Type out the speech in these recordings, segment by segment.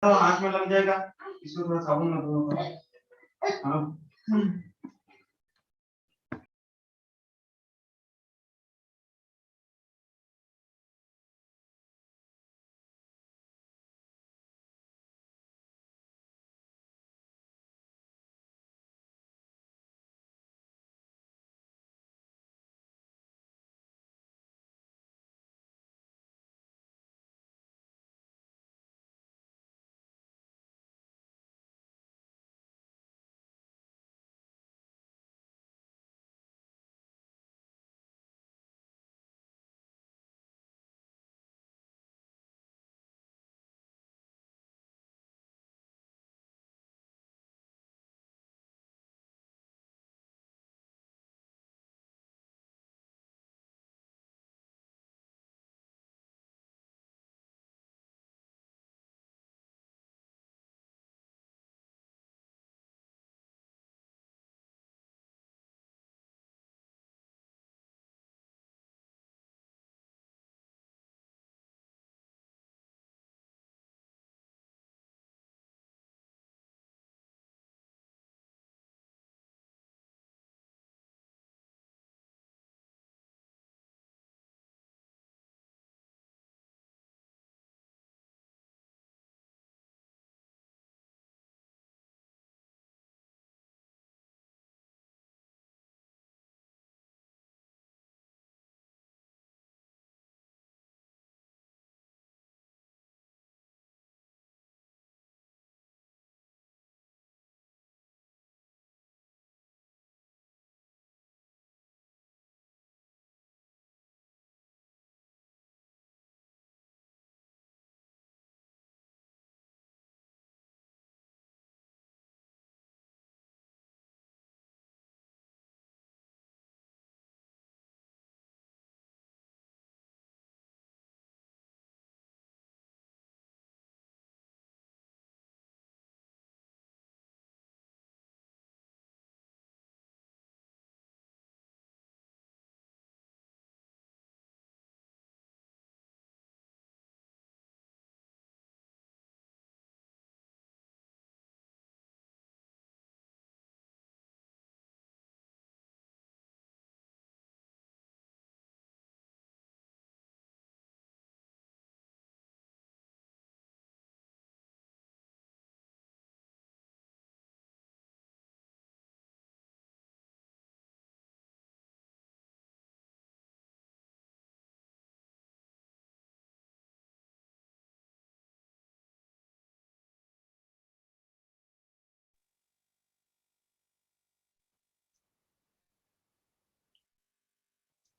आँख में लग जाएगा, इसको थोड़ा साबुन में धो। हाँ।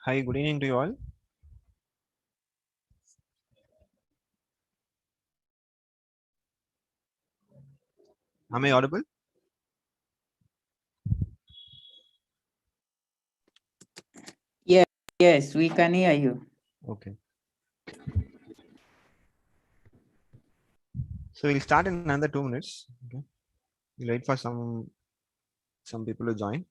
Hi, good evening to you all. Am I audible? Yes, we can hear you. Okay. So we'll start in another 2 minutes. Okay. We'll wait for some people to join.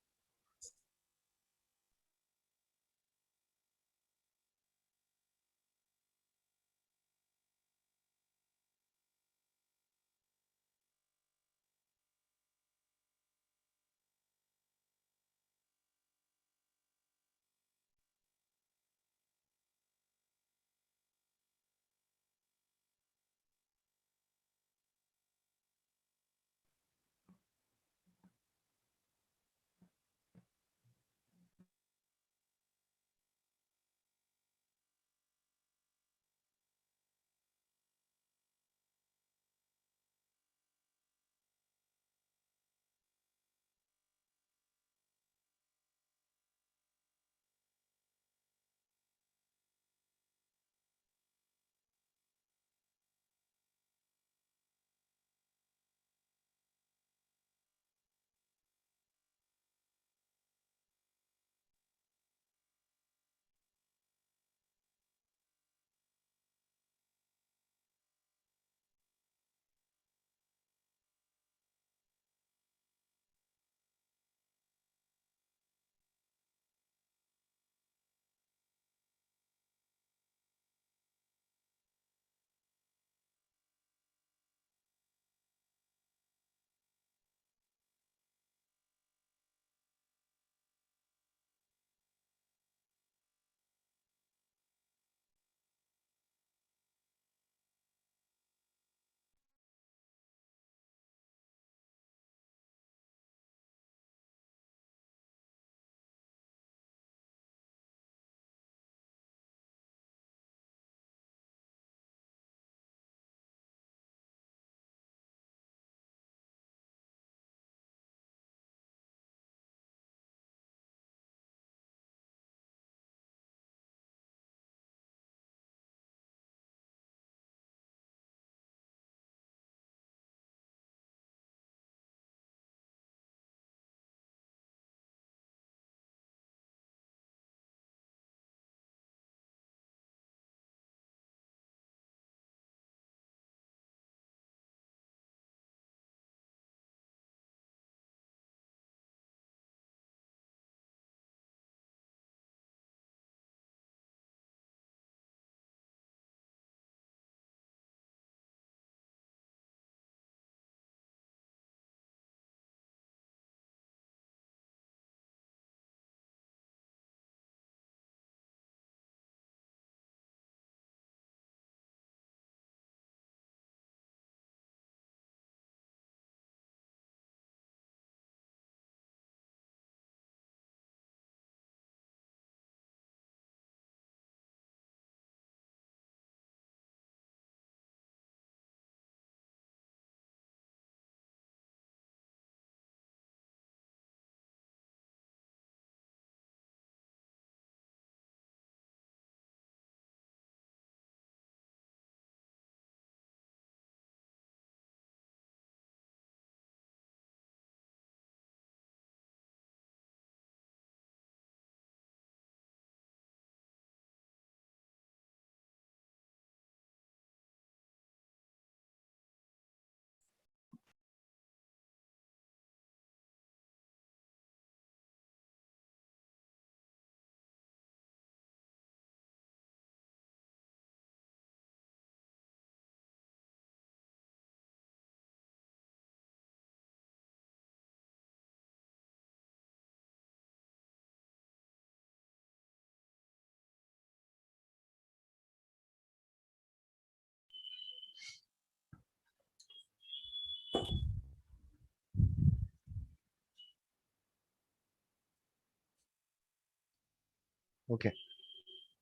Okay.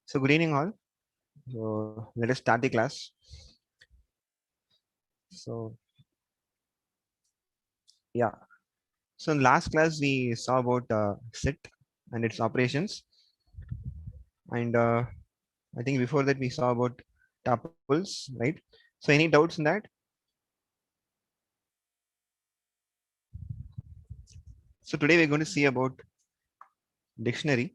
So good evening all. So let us start the class. So yeah. So in last class we saw about set and its operations, and I think before that we saw about tuples, right? So any doubts in that? So today we're going to see about dictionary.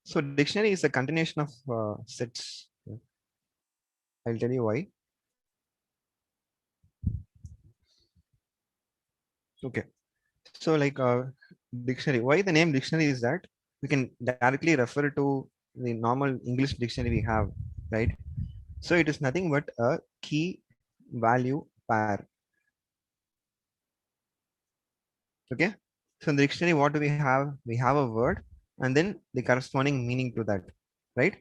So dictionary is a continuation of sets. I'll tell you why. Okay. So like dictionary, why the name dictionary is that we can directly refer to the normal English dictionary we have, right? So it is nothing but a key value pair. Okay. So in the dictionary, what do we have? We have a word and then the corresponding meaning to that, right?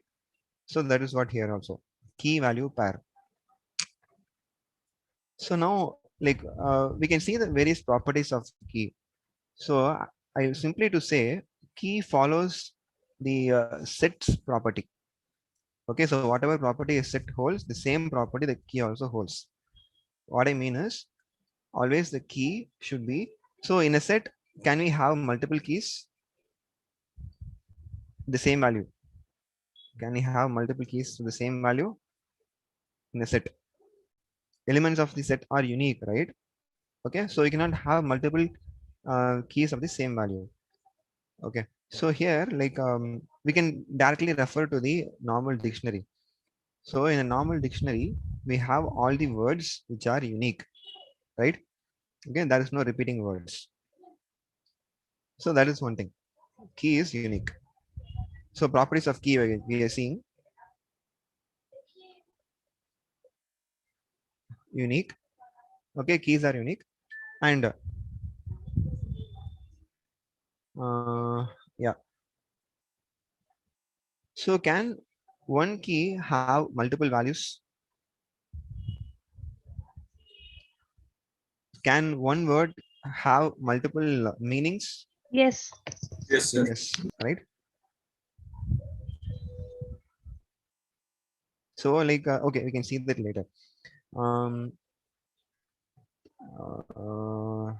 So that is what here also key value pair. So now like we can see the various properties of key. So I simply to say key follows the sets property. Okay, so whatever property a set holds, the same property the key also holds. What I mean is always the key should be, so in a set, can we have multiple keys? The same value. Can we have multiple keys to the same value in a set? Elements of the set are unique, right? Okay, so you cannot have multiple keys of the same value. Okay, so here like we can directly refer to the normal dictionary. So in a normal dictionary, we have all the words which are unique, right? Again, there is no repeating words. So that is one thing. Key is unique. So properties of key we are seeing unique. Okay, keys are unique, and yeah. So can one key have multiple values? Can one word have multiple meanings? Yes. Yes, sir. Yes, right. So like okay, we can see that later. Um, uh,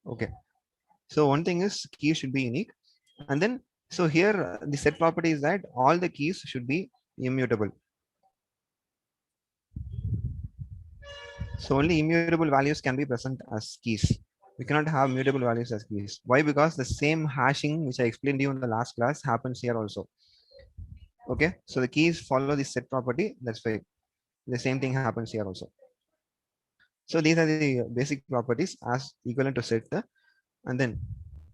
okay. So one thing is key should be unique, and then so here the set property is that all the keys should be immutable. So only immutable values can be present as keys. We cannot have mutable values as keys. Why? Because the same hashing which I explained to you in the last class happens here also. Okay, so the keys follow the set property. That's why the same thing happens here also. So these are the basic properties as equivalent to set. And then,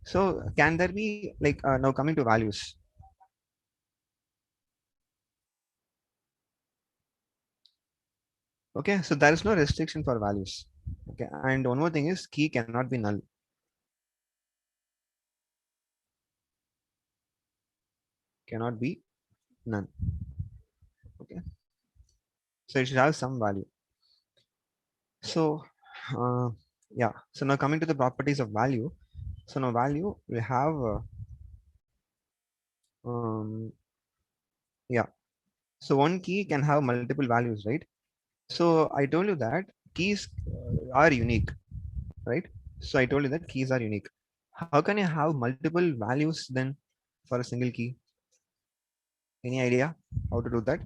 so can there be like now coming to values? Okay, so there is no restriction for values. Okay, and one more thing is key cannot be null. Cannot be none. Okay, so it should have some value. So yeah, so now coming to the properties of value. So now value we have yeah. So one key can have multiple values, right? So I told you that keys are unique, right? So I told you that keys are unique. How can you have multiple values then for a single key? Any idea how to do that?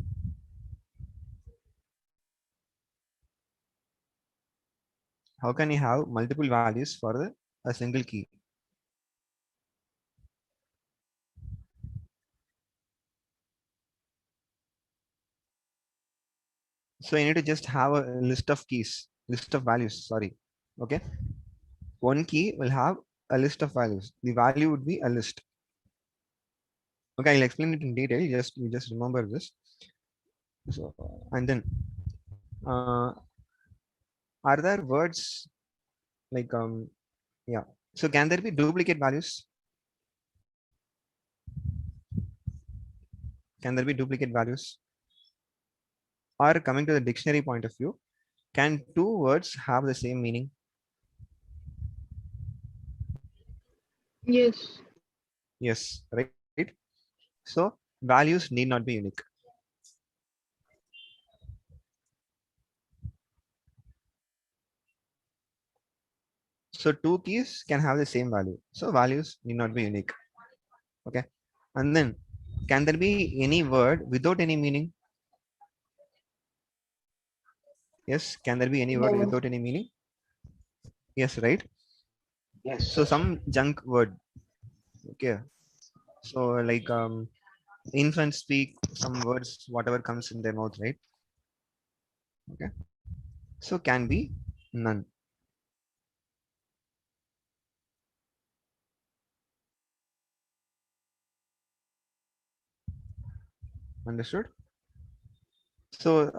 How can you have multiple values for a single key? So you need to just have a list of keys, list of values, sorry. Okay. One key will have a list of values. The value would be a list. Okay, I'll explain it in detail. You just remember this. So and then uh, are there words like yeah. So can there be duplicate values? Can there be duplicate values? Or coming to the dictionary point of view, Can two words have the same meaning? Yes. Yes, right? So values need not be unique. So two keys can have the same value. So values need not be unique. Okay. And then can there be any word without any meaning? Yes. Can there be any word No. without any meaning? Yes, right? Yes. So some junk word. Okay. So like infants speak some words, whatever comes in their mouth, right? Okay. So can be none. Understood? So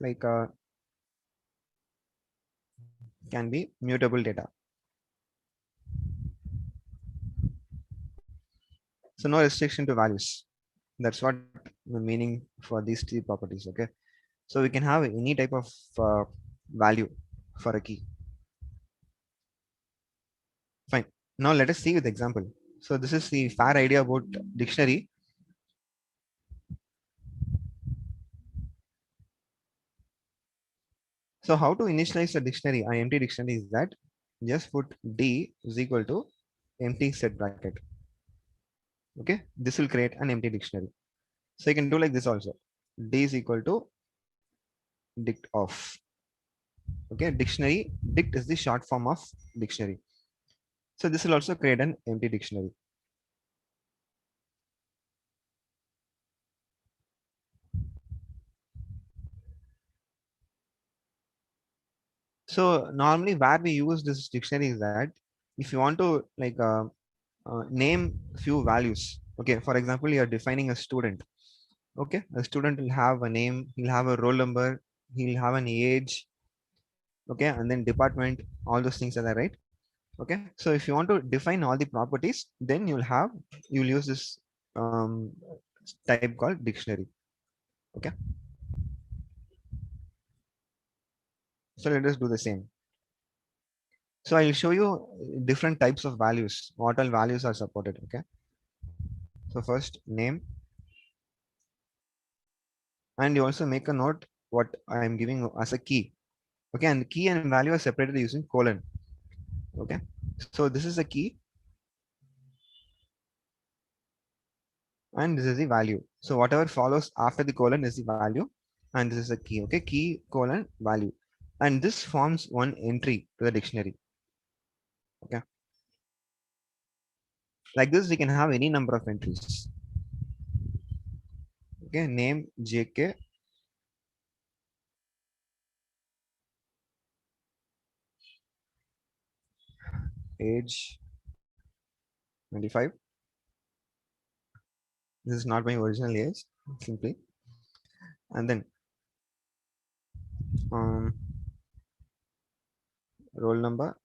like can be mutable data. So no restriction to values. That's what the meaning for these three properties. Okay. So we can have any type of value for a key. Fine. Now let us see with example. So this is the fair idea about dictionary. So how to initialize a dictionary, an empty dictionary is that just put D is equal to empty set bracket. Okay. This will create an empty dictionary. So you can do like this also. D is equal to dict of. Okay. Dictionary, dict is the short form of dictionary. So this will also create an empty dictionary. So normally where we use this dictionary is that if you want to like name few values. Okay, for example, you are defining a student. Okay, a student will have a name, he'll have a roll number, he'll have an age. Okay, and then department, all those things are there, right? Okay, so if you want to define all the properties, then you'll use this type called dictionary. Okay, so let us do the same. So I'll show you different types of values. What all values are supported. Okay. So first name, and you also make a note what I am giving as a key. Okay, and the key and value are separated using colon. Okay, so this is a key and this is the value. So whatever follows after the colon is the value, and this is a key. Okay, key colon value, and this forms one entry to the dictionary. Okay, like this we can have any number of entries. Okay, name JK, age 25. This is not my original age, simply. And then um, roll number.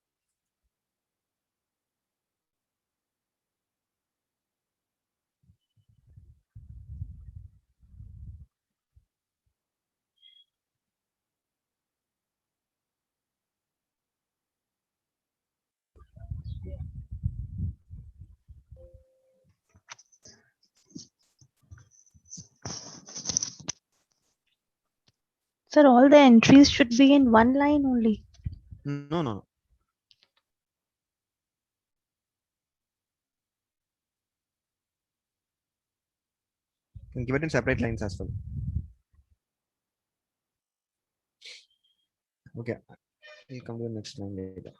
Sir, all the entries should be in one line only. No, no, no. You can give it in separate lines as well. Okay, we'll come to the next line later.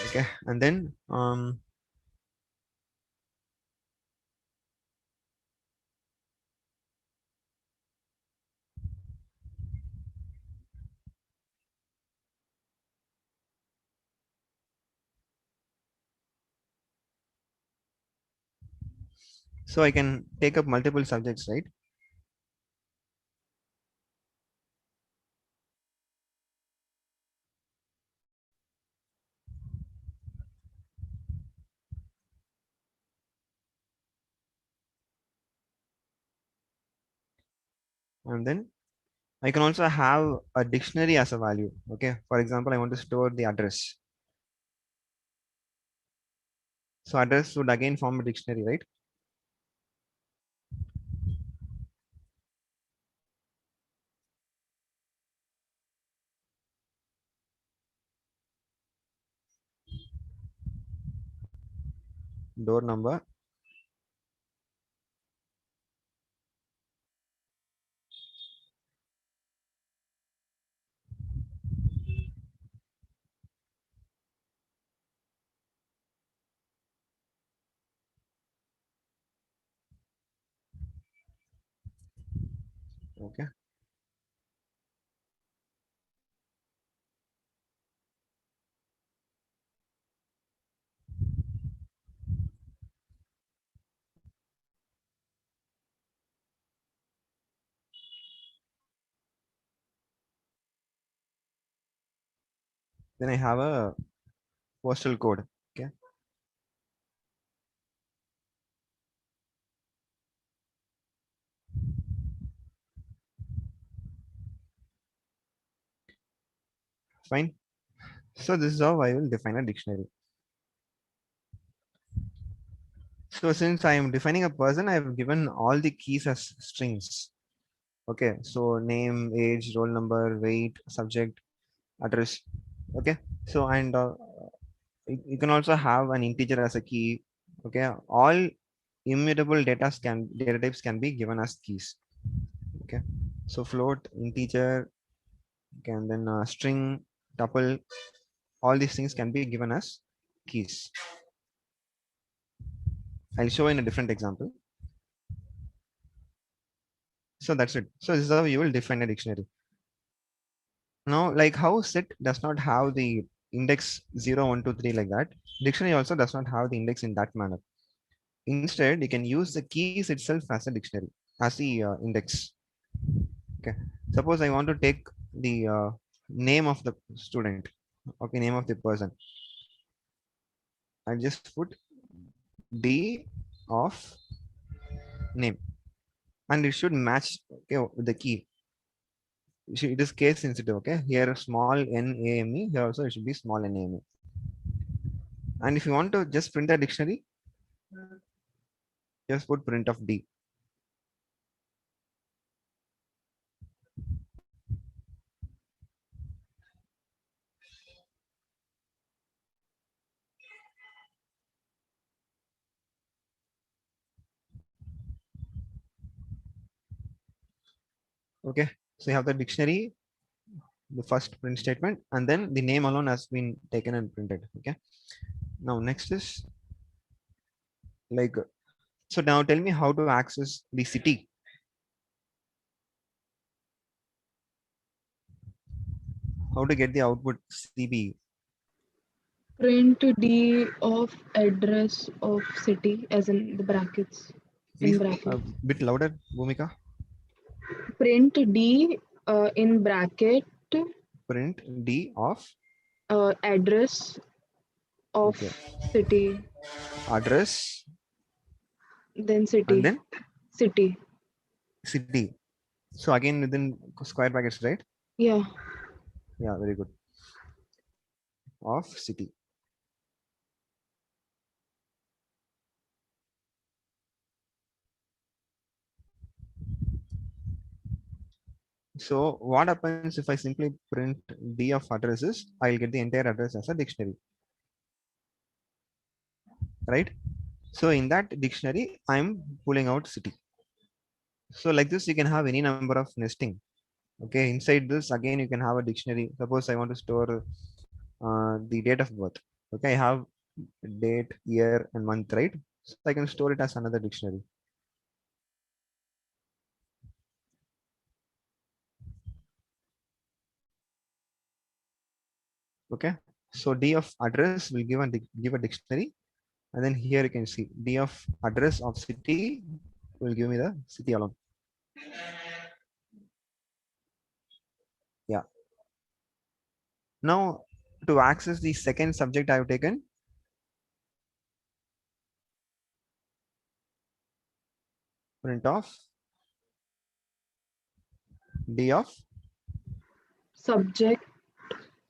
Okay, and then so I can take up multiple subjects, right? And then I can also have a dictionary as a value. Okay. For example, I want to store the address. So address would again form a dictionary, right? Door number. Okay. Then I have a postal code. Okay. Fine. So this is how I will define a dictionary. So since I am defining a person, I have given all the keys as strings. Okay. So name, age, roll number, weight, subject, address. Okay. So and you can also have an integer as a key. Okay. All immutable data types can be given as keys. Okay. So float, integer, okay, and then string, tuple, all these things can be given as keys. I'll show in a different example. So that's it. So this is how you will define a dictionary. Now, like how set does not have the index 0, 1, 2, 3 like that, dictionary also does not have the index in that manner. Instead, you can use the keys itself as a dictionary, as the index. Okay. Suppose I want to take the name of the student. Okay, name of the person. I just put D of name, and it should match, okay, with the key. It is case sensitive. Okay, here small name, here also it should be small name. And if you want to just print a dictionary, just put print of D. Okay, so you have the dictionary, the first print statement, and then the name alone has been taken and printed. Okay, now next is like, so now tell me how to access the city. How to get the output CB. Print D of address of city as in the brackets. In Please a brackets. bit louder, Bhumika. Print D in bracket Print D of, address of okay, city. address, Then and city. then City. city. So again within square brackets, right? Yeah. Yeah, very good. Of city. So what happens if I simply print D of addresses? I'll get the entire address as a dictionary, right? So in that dictionary, I'm pulling out city. So like this, you can have any number of nesting. Okay, inside this again, you can have a dictionary. Suppose I want to store the date of birth. Okay, I have date, year, and month, right? So I can store it as another dictionary. Okay, so D of address will give a dictionary, and then here you can see D of address of city will give me the city alone. Yeah. Now to access the second subject I have taken, print off D of, subject,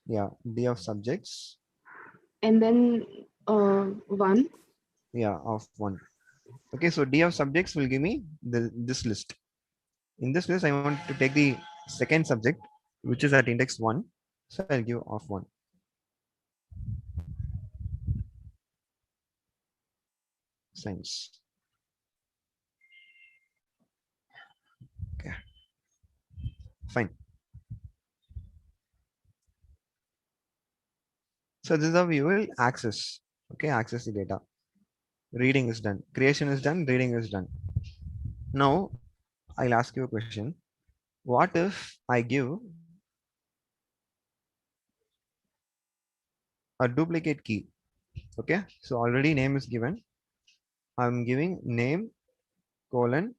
yeah, D of subjects, and then 1. yeah, of 1. Okay, so D of subjects will give me this list. In this list, I want to take the second subject, which is at index 1. So I'll give of 1. Science. Okay, fine. So this is how we will access. Okay, access the data. Reading is done. Creation is done. Reading is done. Now, I'll ask you a question. What if I give a duplicate key? Okay, so already name is given. I'm giving name colon.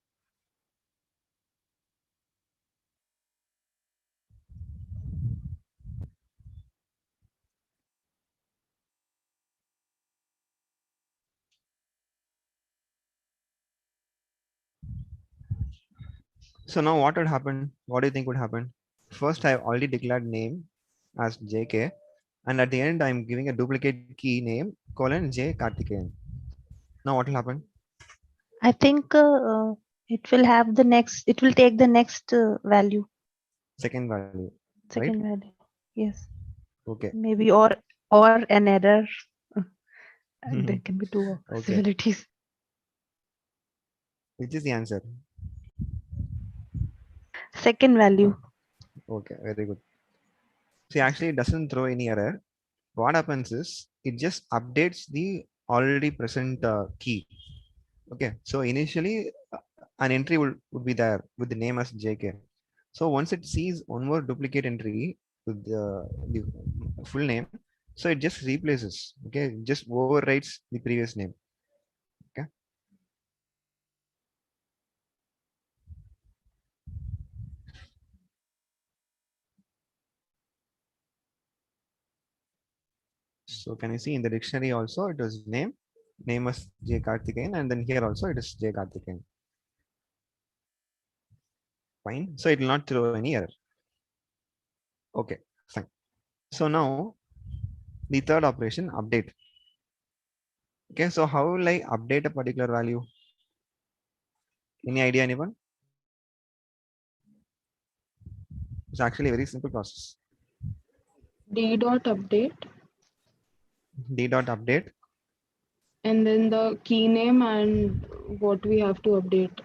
So now what would happen? What do you think would happen? First, I've already declared name as JK, and at the end, I'm giving a duplicate key name colon J Karthikeyan. Now what will happen? I think it will have the next. It will take the next value, Second value, right? second value. Yes, Okay. maybe or an error. There can be two Okay. possibilities. Which is the answer? Second value. Okay, very good. See, actually, it doesn't throw any error. What happens is it just updates the already present key. Okay, so initially an entry would be there with the name as JK. So once it sees one more duplicate entry with the full name, so it just replaces. Okay, it just overwrites the previous name. Okay. So can you see in the dictionary also it was name was J Karthikeyan, and then here also it is J Karthikeyan. Fine. So it will not throw any error. Okay, fine. So now the third operation, update. Okay, so how will I update a particular value? Any idea, anyone? It's actually a very simple process. D dot update, D dot update. and then the key name and what we have to update.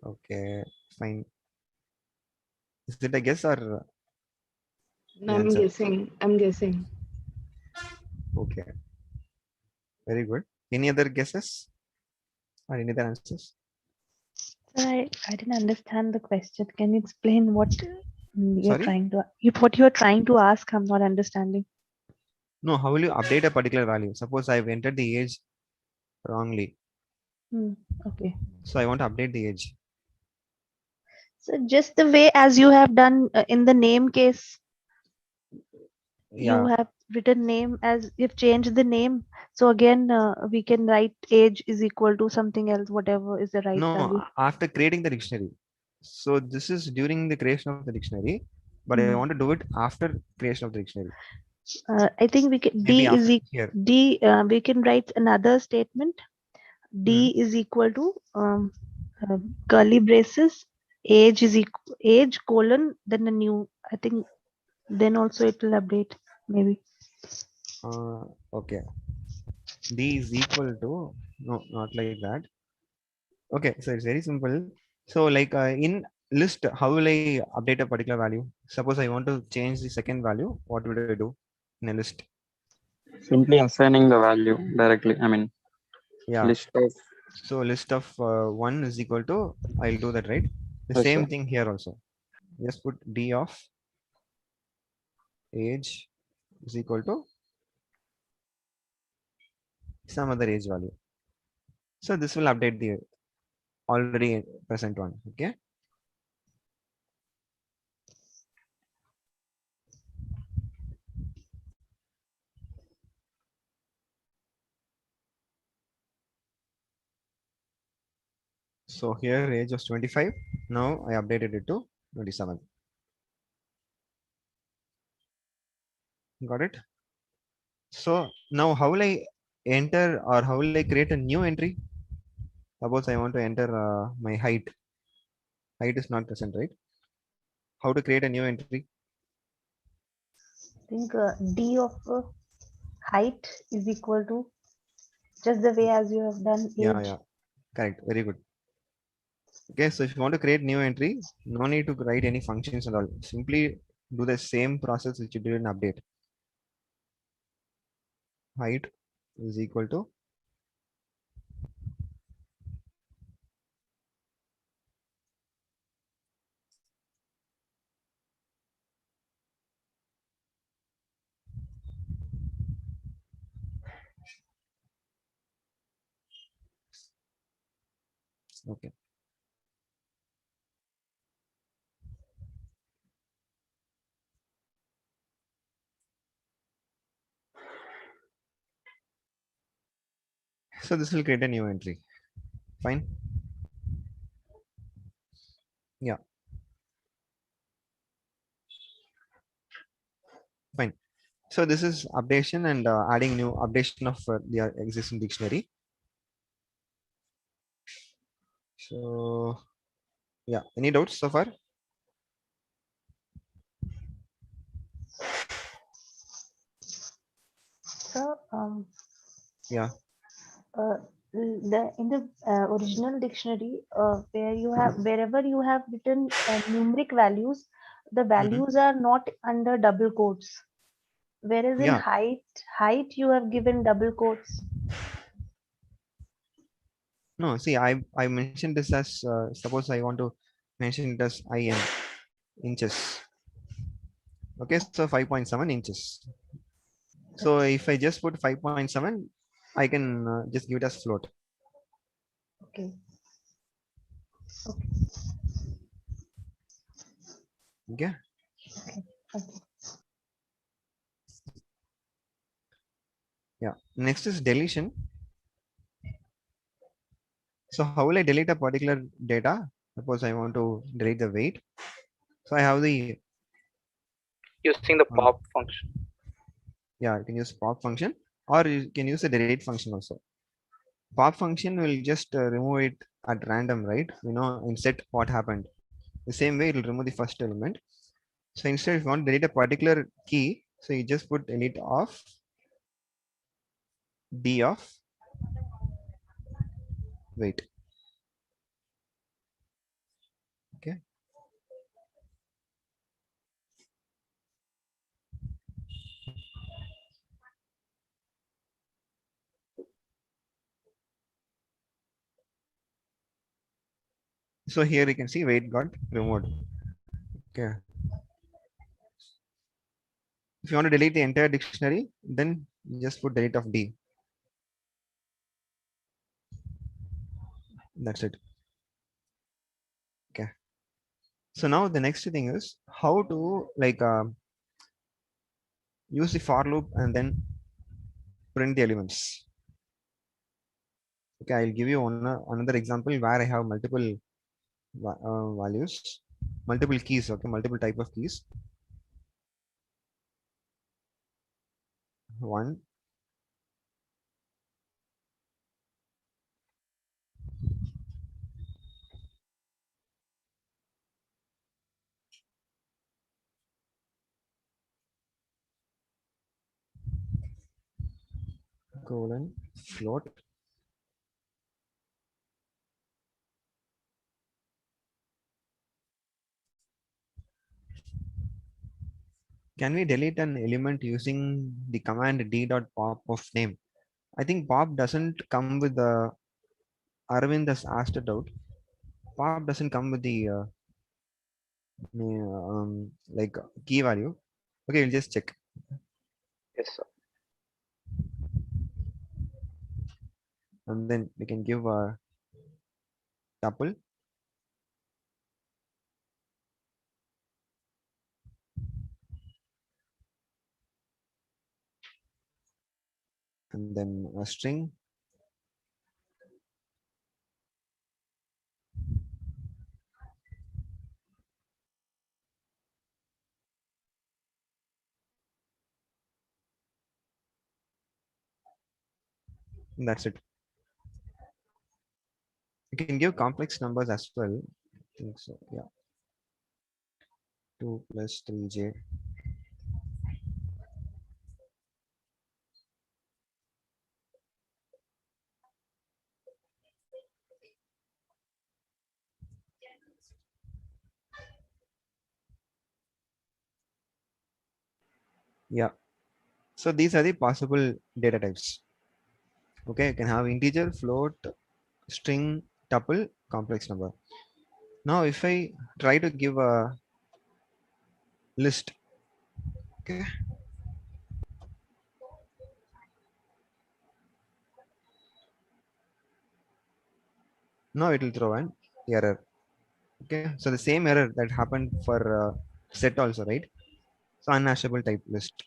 Okay, fine. Is it a guess or the I'm answer? guessing. I'm guessing. Okay, very good. Any other guesses or any other answers? I didn't understand the question. Can you explain what you're Sorry? trying to what you're trying to ask? I'm not understanding. No, how will you update a particular value? Suppose I've entered the age wrongly. Okay. So I want to update the age. So just the way as you have done in the name case, you Yeah. have written name as you've changed the name. So again, we can write age is equal to something else, whatever is the right value. No, after creating the dictionary. So this is during the creation of the dictionary, but I want to do it after creation of the dictionary. I think we can Maybe D is after here. D. We can write another statement. D is equal to curly braces. Age is age colon then a new. I think then also it will update maybe. Okay. D is equal to, no, not like that. Okay, so it's very simple. So like in list, how will I update a particular value? Suppose I want to change the second value, what would I do in a list? Simply assigning the value directly. I mean, Yeah. list of. So list of 1 is equal to, I'll do that, right? The Yes, same sir. thing here also. Just put D of age is equal to some other age value. So this will update the already present one. Okay. So here age was 25. Now I updated it to 27. Got it? So now how will I enter or how will I create a new entry? Suppose I want to enter my height. Height is not present, right? How to create a new entry? I think d of height is equal to just the way as you have done Yeah, age. yeah, correct. Very good. Okay, so if you want to create new entry, no need to write any functions and all. Simply do the same process which you did in update. Height is equal to okay. So this will create a new entry. Fine. Yeah, fine. So this is updation and adding new updation of the existing dictionary. So yeah, any doubts so far? So Yeah. the in the original dictionary, where you have wherever you have written numeric values, the values are not under double quotes. Whereas in Yeah. height you have given double quotes. No, see, I mentioned this as suppose I want to mention it as IN inches. Okay, so 5.7 inches. So if I just put 5.7, I can just give it as float. Okay. Okay. Okay. Yeah. Next is deletion. So how will I delete a particular data? Suppose I want to delete the weight. So I have the Using the pop function. yeah, you can use pop function or you can use the delete function also. Pop function will just remove it at random, right? You know, in set what happened. The same way it will remove the first element. So instead, if you want to delete a particular key, so you just put delete of d of weight. Okay. So here you can see weight got removed. Okay. If you want to delete the entire dictionary, then you just put delete of d. That's it. Okay. So now the next thing is how to like use the for loop and then print the elements. Okay, I'll give you another example where I have multiple values, multiple keys. Okay, multiple type of keys. One, colon, float. Can we delete an element using the command d dot pop of name? I think pop doesn't come with the Arvind has asked it out. Pop doesn't come with the like key value. Okay, we'll just check. Yes, sir. And then we can give a tuple. And then a string. And that's it. You can give complex numbers as well. I think so. Yeah. 2 plus 3j. Yeah. So these are the possible data types. Okay, you can have integer, float, string, tuple, complex number. Now, if I try to give a list, okay, now it will throw an error. Okay, so the same error that happened for set also, right? So unhashable type list.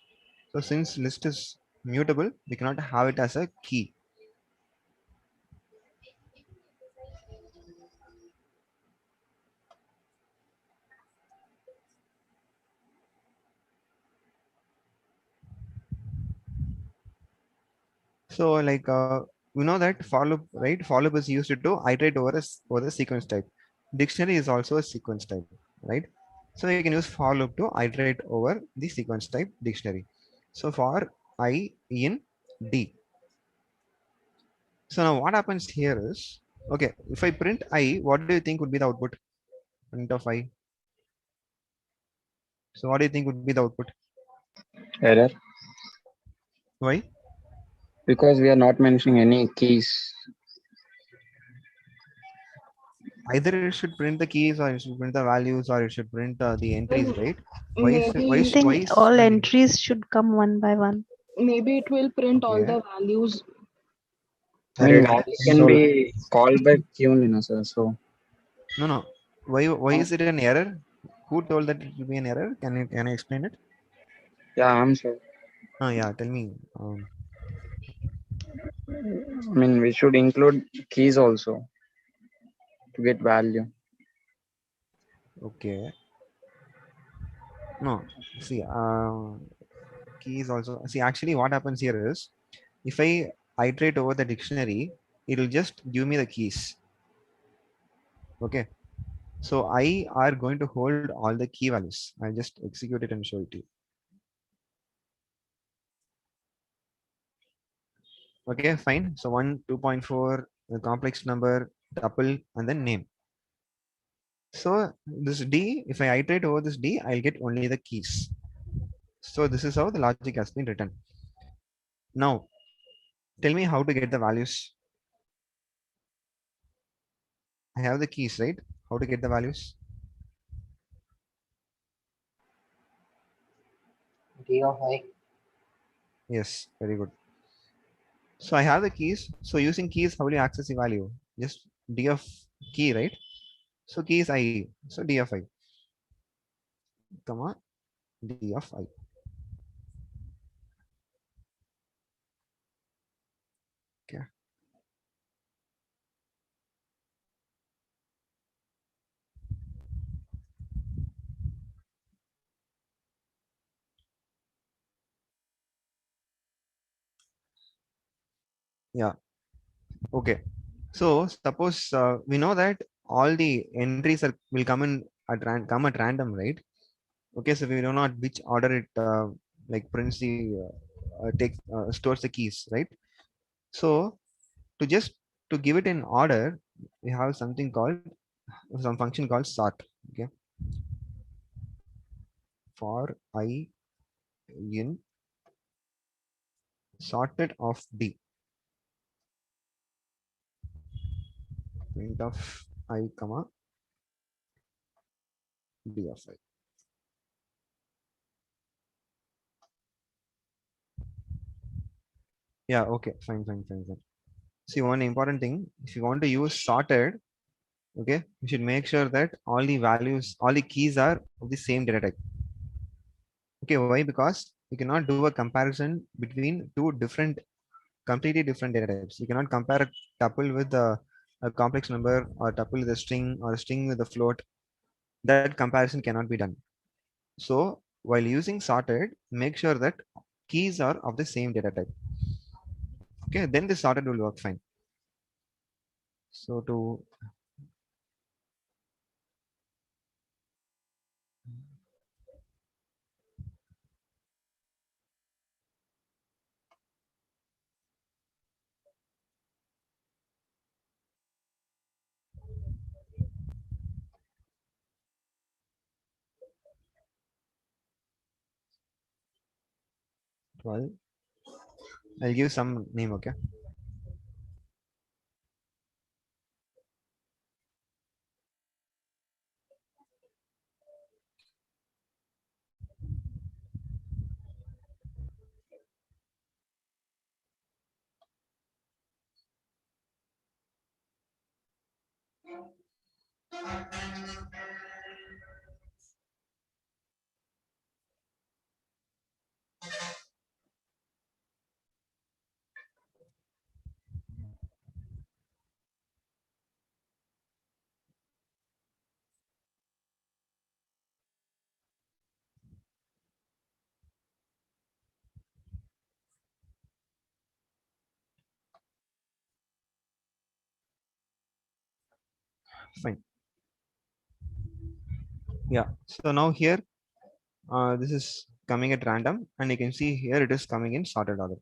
So since list is mutable, we cannot have it as a key. So like we know that for loop, right? For loop is used to iterate over the sequence type. Dictionary is also a sequence type, right? So you can use for loop to iterate over the sequence type dictionary. So for I in D. So now what happens here is, okay, if I print I, what do you think would be the output? Print of I. So what do you think would be the output? Error. Why? Because we are not mentioning any keys. Either it should print the keys or it should print the values or it should print the entries, right? Why is it, Maybe I think why is all entries should come one by one. maybe it will print all okay? the values. I mean, Array. values can So be called by Q, sir. So no. Why is it an error? Who told that it will be an error? Can I explain it? yeah, I'm sure. Oh yeah, tell me. I mean, we should include keys also to get value. Okay. No. See, keys also. See, actually, what happens here is, if I iterate over the dictionary, it will just give me the keys. Okay. So I are going to hold all the key values. I'll just execute it and show it to you. Okay, fine. So 1, 2.4, the complex number, tuple, and then name. So this D, if I iterate over this D, I'll get only the keys. So this is how the logic has been written. Now, tell me how to get the values. I have the keys, right? How to get the values? D of I. Yes, very good. So I have the keys. So using keys, how will you access the value? Just D of key, right? So key is I. So D of I, comma, D of I. Okay. Yeah. Okay. So suppose we know that all the entries will come in come at random, right? Okay, so we know not which order it like prints the stores the keys, right? So to just to give it in order, we have something called some function called sort. Okay, for I in sorted of D, print of I comma D of I. Yeah, okay, fine. See, one important thing, if you want to use sorted, okay, you should make sure that all the values, all the keys are of the same data type. Okay, why? Because you cannot do a comparison between two completely different data types. You cannot compare a tuple with a complex number or tuple with a string or a string with a float. That comparison cannot be done. So while using sorted, make sure that keys are of the same data type. Okay, then this sorted will work fine. So to well, I'll give some name, okay? Fine. Yeah. So now here, this is coming at random, and you can see here it is coming in sorted order.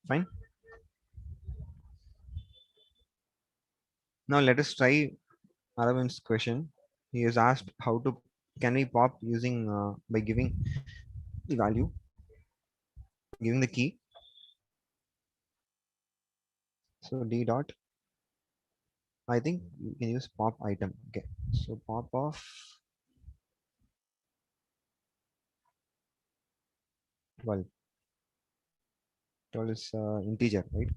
Fine. Now let us try Arvind's question. He is asked how to can we pop using by giving the value, giving the key. So d dot. I think you can use pop item. Okay. So pop of 12. 12 is integer, right?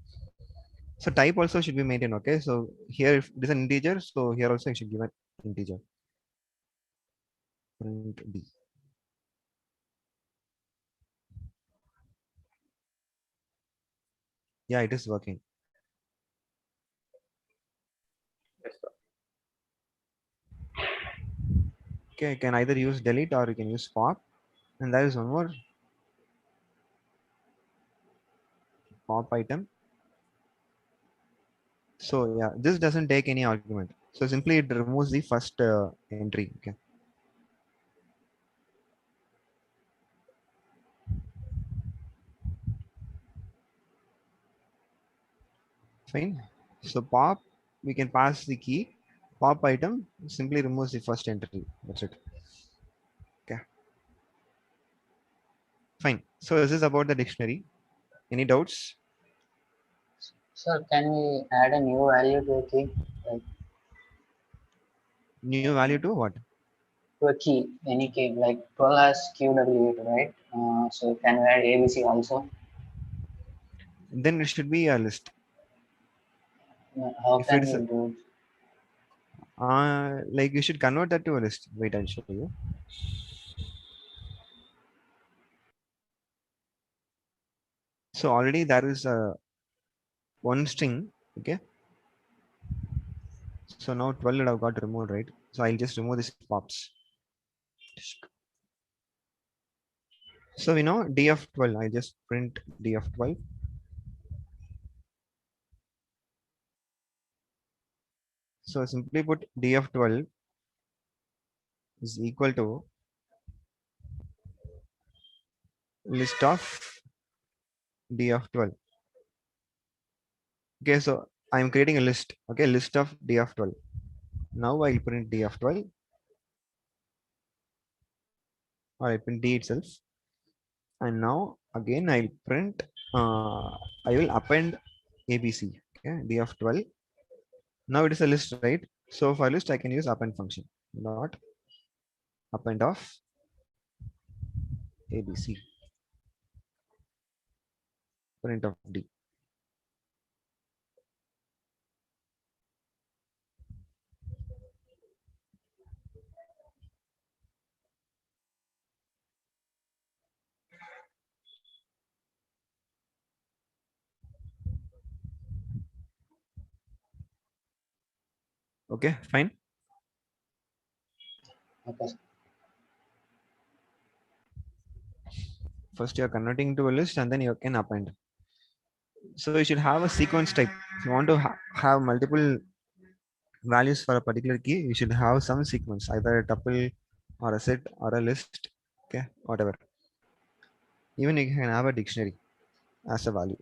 So type also should be maintained. Okay. So here if it is an integer, so here also I should give an integer. Print d. Yeah, it is working. Yes, sir. Okay, you can either use delete or you can use pop. And there is one more pop item. So yeah, this doesn't take any argument. So simply it removes the first entry. Okay. Fine. So pop, we can pass the key. Pop item simply removes the first entry. That's it. Okay. Fine. So this is about the dictionary. Any doubts? Sir, can we add a new value to a key? Like New value to what? to a key, any key, like 12 has QW, right? So can we add ABC also? Then it should be a list. How If it can is we do it? like you should convert that to a list. Wait, I'll show you. So already there is a one string. Okay. So now 12 would have got removed, right? So I'll just remove this pops. So we know d of 12. I just print d of 12. So simply put d of 12 is equal to list of d of 12. Okay, so I'm creating a list. Okay, list of d of 12. Now I'll print d of 12, or I print d itself. And now again I'll print, I will append ABC. Okay, d of 12. Now it is a list, right? So for list, I can use append function. Dot append of ABC. Print of D. Okay, fine. Okay. First you're converting to a list and then you can append. So you should have a sequence type. If you want to have multiple values for a particular key, you should have some sequence, either a tuple or a set or a list. Okay, whatever. Even you can have a dictionary as a value.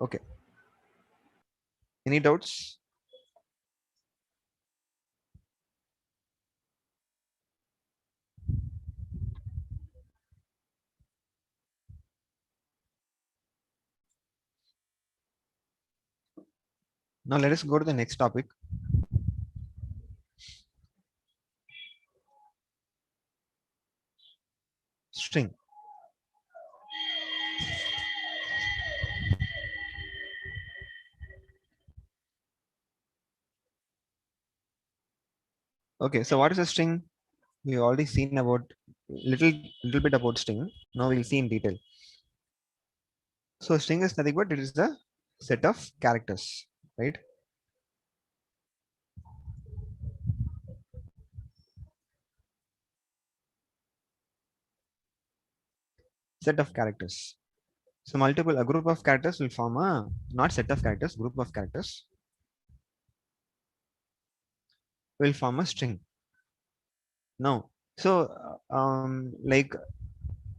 Okay. Any doubts? Now let us go to the next topic. String. Okay, so what is a string? We've already seen about little bit about string. Now we'll see in detail. So string is nothing but it is the set of characters, right? Set of characters. So a group of characters will form a, not set of characters, group of characters will form a string. Now, so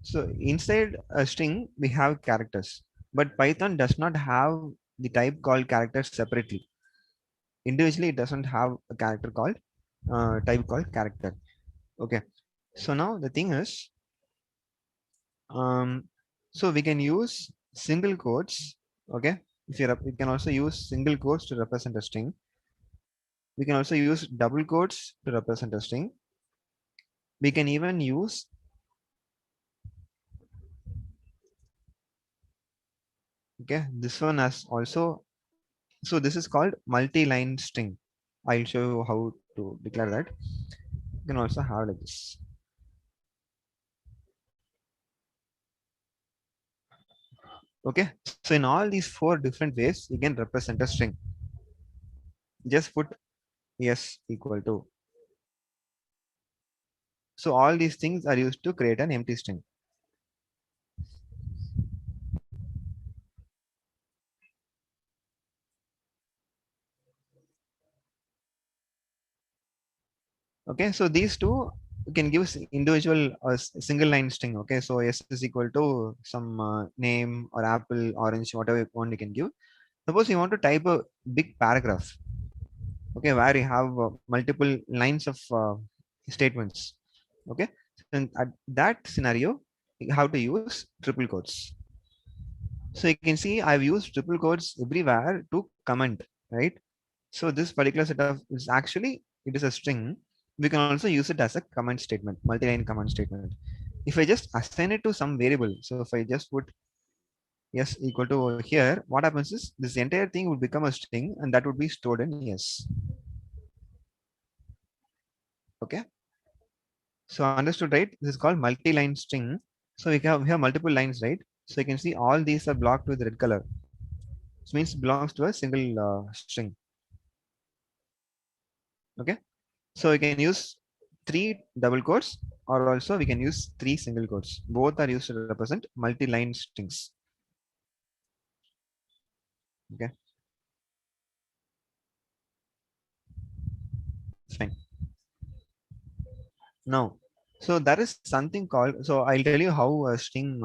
so inside a string we have characters, but Python does not have the type called characters separately. Individually, it doesn't have a character called type called character. Okay. So now the thing is, so we can use single quotes. Okay. If you're we can also use single quotes to represent a string. We can also use double quotes to represent a string. We can even use this one as also. So this is called multi-line string. I'll show you how to declare that. You can also have like this. Okay. So in all these 4 different ways, you can represent a string. Just put s equal to. So all these things are used to create an empty string. Okay, so these two can give individual single line string. Okay, so s is equal to some name or apple, orange, whatever one you can give. Suppose you want to type a big paragraph. Okay, where you have multiple lines of statements. Okay, and at that scenario, you have to use triple quotes. So you can see I've used triple quotes everywhere to comment, right? So this particular setup is actually, it is a string. We can also use it as a command statement, multi-line command statement. If I just assign it to some variable, so if I just put yes equal to here, what happens is this entire thing would become a string and that would be stored in yes. Okay. So understood, right? This is called multi-line string. So we have multiple lines, right? So you can see all these are blocked with red color. This means it belongs to a single string. Okay. So we can use 3 double quotes or also we can use 3 single quotes. Both are used to represent multi-line strings. Okay. Fine. Now, so there is something called, so I'll tell you how a string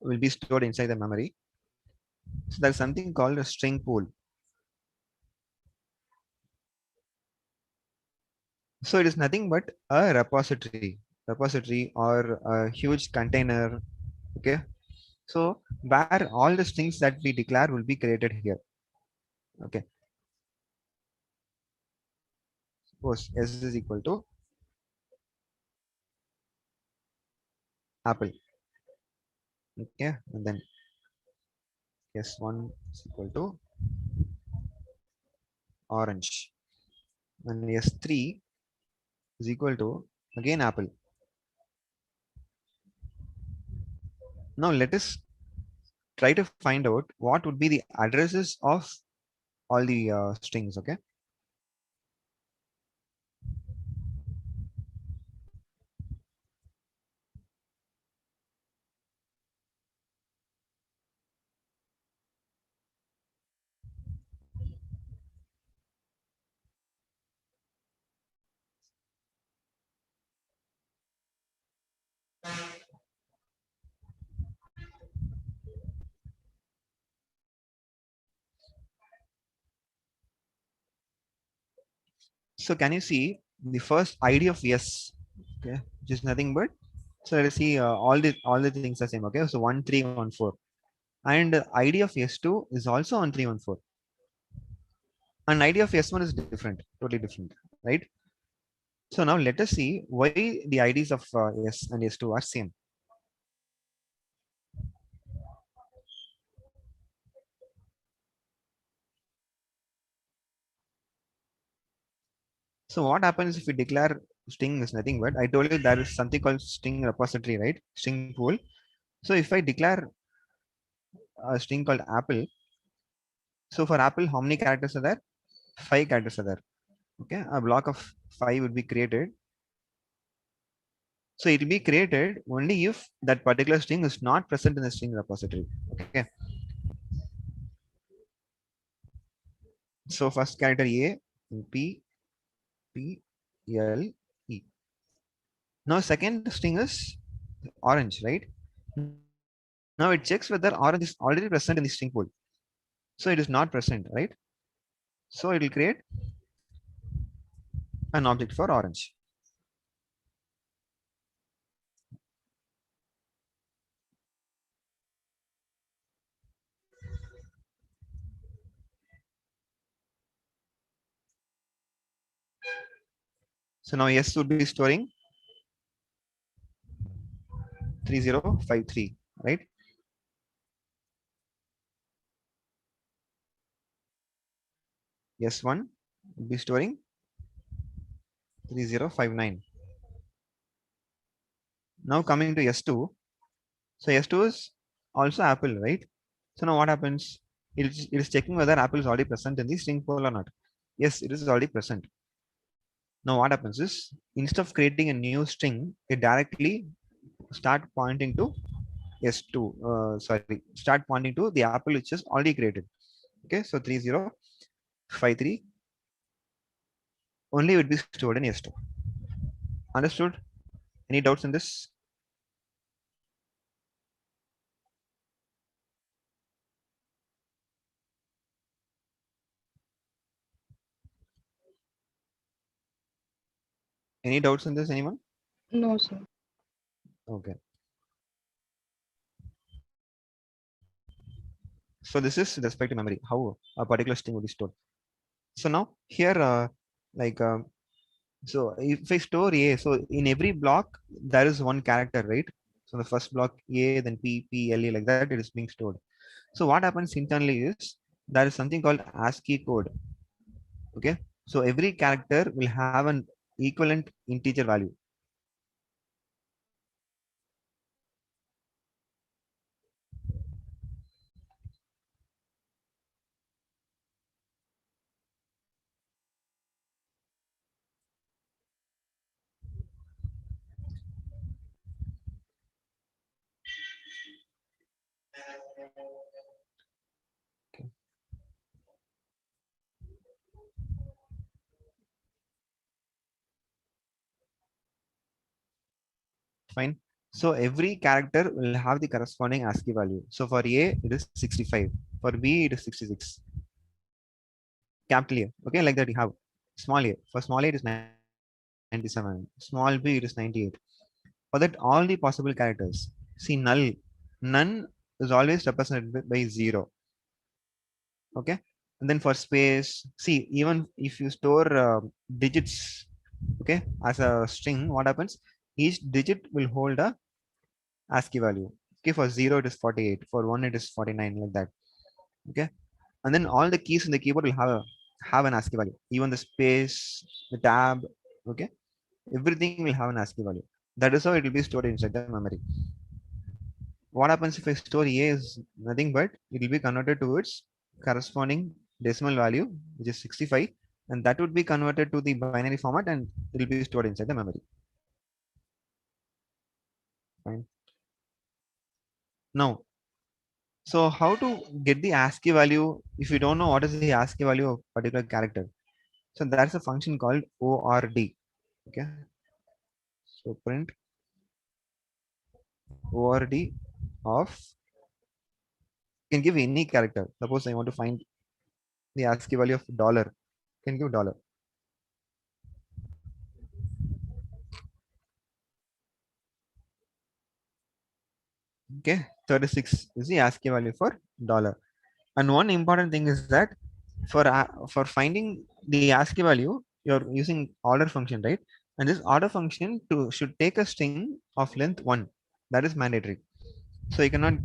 will be stored inside the memory. So there's something called a string pool. So it is nothing but a repository or a huge container. Okay. So where all the strings that we declare will be created here. Okay. Suppose s is equal to apple. Okay. And then s1 is equal to orange. And s3 is equal to again apple. Now let us try to find out what would be the addresses of all the strings. Okay. So can you see the first ID of S? Okay, which is nothing but, so let's see, all the things are same. Okay, so 1314, and ID of S2 is also 1314, and ID of S1 is different, totally different, right? So now let us see why the IDs of S and S2 are same. So what happens if we declare string is nothing but, I told you there is something called string repository, right? String pool. So if I declare a string called apple, so for apple, how many characters are there? 5 characters are there. Okay, a block of 5 would be created. So it will be created only if that particular string is not present in the string repository. Okay. So first character A, P, P, L, E. Now second string is orange, right? Now it checks whether orange is already present in the string pool. So it is not present, right? So it will create an object for orange. So now S would be storing 3053, right? S1 would be storing 3059. Now coming to S2. So S2 is also apple, right? So now what happens? It is checking whether apple is already present in the string pool or not. Yes, it is already present. Now what happens is, instead of creating a new string, it directly start pointing to S2. Start pointing to the apple which is already created. Okay, so 3053 only would be stored in S2. Understood? Any doubts in this? Any doubts in this, anyone? No, sir. Okay. So this is with respect to memory, how a particular string will be stored. So now here, so if I store A, so in every block there is one character, right? So the first block A, then P, P, L, A, like that, it is being stored. So what happens internally is, there is something called Ascii code. Okay, so every character will have an equivalent integer value. Okay. Fine. So every character will have the corresponding ASCII value. So for A, it is 65. For B, it is 66. Capital A. Okay, like that you have small a. For small a, it is 97. Small b, it is 98. For that, all the possible characters. See, null. None is always represented by 0. Okay. And then for space, see, even if you store digits, okay, as a string, what happens? Each digit will hold a ASCII value. Okay, for 0, it is 48. For 1, it is 49, like that. Okay. And then all the keys in the keyboard will have an ASCII value. Even the space, the tab, okay, everything will have an ASCII value. That is how it will be stored inside the memory. What happens if I store A is nothing but it will be converted to its corresponding decimal value, which is 65, and that would be converted to the binary format and it will be stored inside the memory. Fine. Now, so how to get the ASCII value if you don't know what is the ASCII value of a particular character? So there's a function called ORD. Okay. So print ORD of, you can give any character. Suppose I want to find the ASCII value of dollar. You can give dollar. Okay, 36 is the ASCII value for dollar. And one important thing is that for finding the ASCII value, you're using order function, right? And this order function should take a string of length 1. That is mandatory. So you cannot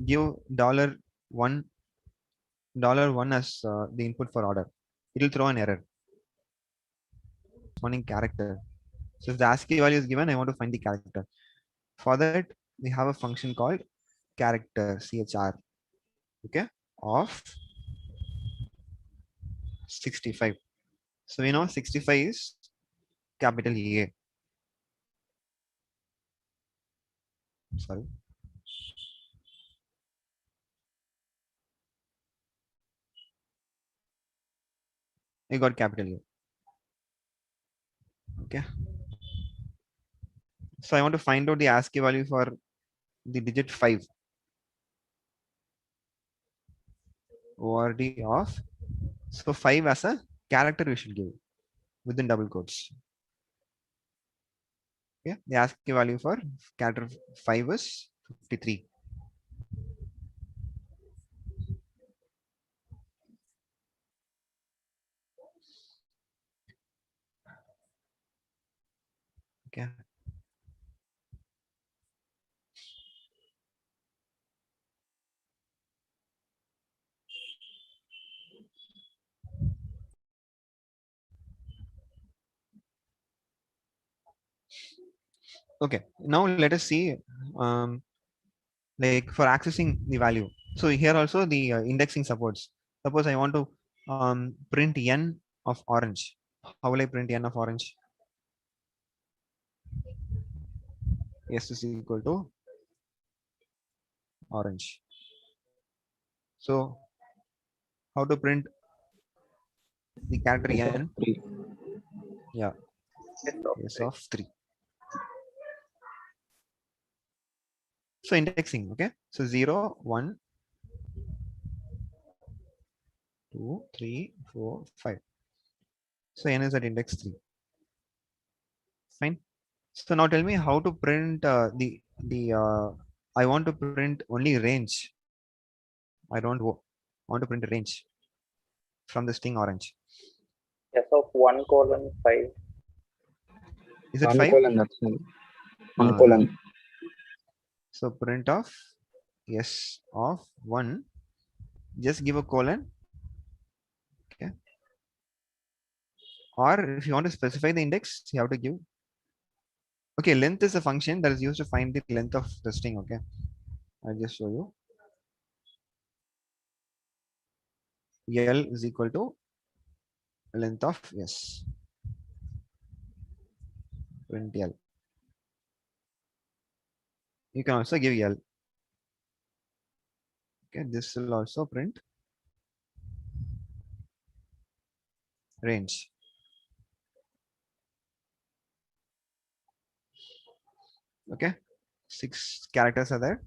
give $1 as the input for order. It will throw an error. Corresponding character. So if the ASCII value is given, I want to find the character. For that, we have a function called character chr, okay, of 65. So we know 65 is capital A. Sorry. I got capital A. Okay. So I want to find out the ASCII value for the digit 5. ORD of, so 5 as a character we should give within double quotes. Okay. The ASCII value for character 5 is 53. Okay. Okay. Now let us see like for accessing the value. So here also the indexing supports. Suppose I want to print n of orange. How will I print n of orange? S is equal to orange. So how to print the character n? Yeah, s of 3. So indexing, okay. So 0, 1, 2, 3, 4, 5. So n is at index 3. Fine. So now tell me how to print I want to print only range. I don't want to print a range from the string orange. S of 1:5. Is it 1 5? colon, that's all. 1 colon. So print of s of 1. Just give a colon. Okay. Or if you want to specify the index, you have to give. Okay, length is a function that is used to find the length of the string. Okay, I'll just show you. L is equal to length of s. Print L. You can also give L. Okay, this will also print range. Okay, 6 characters are there.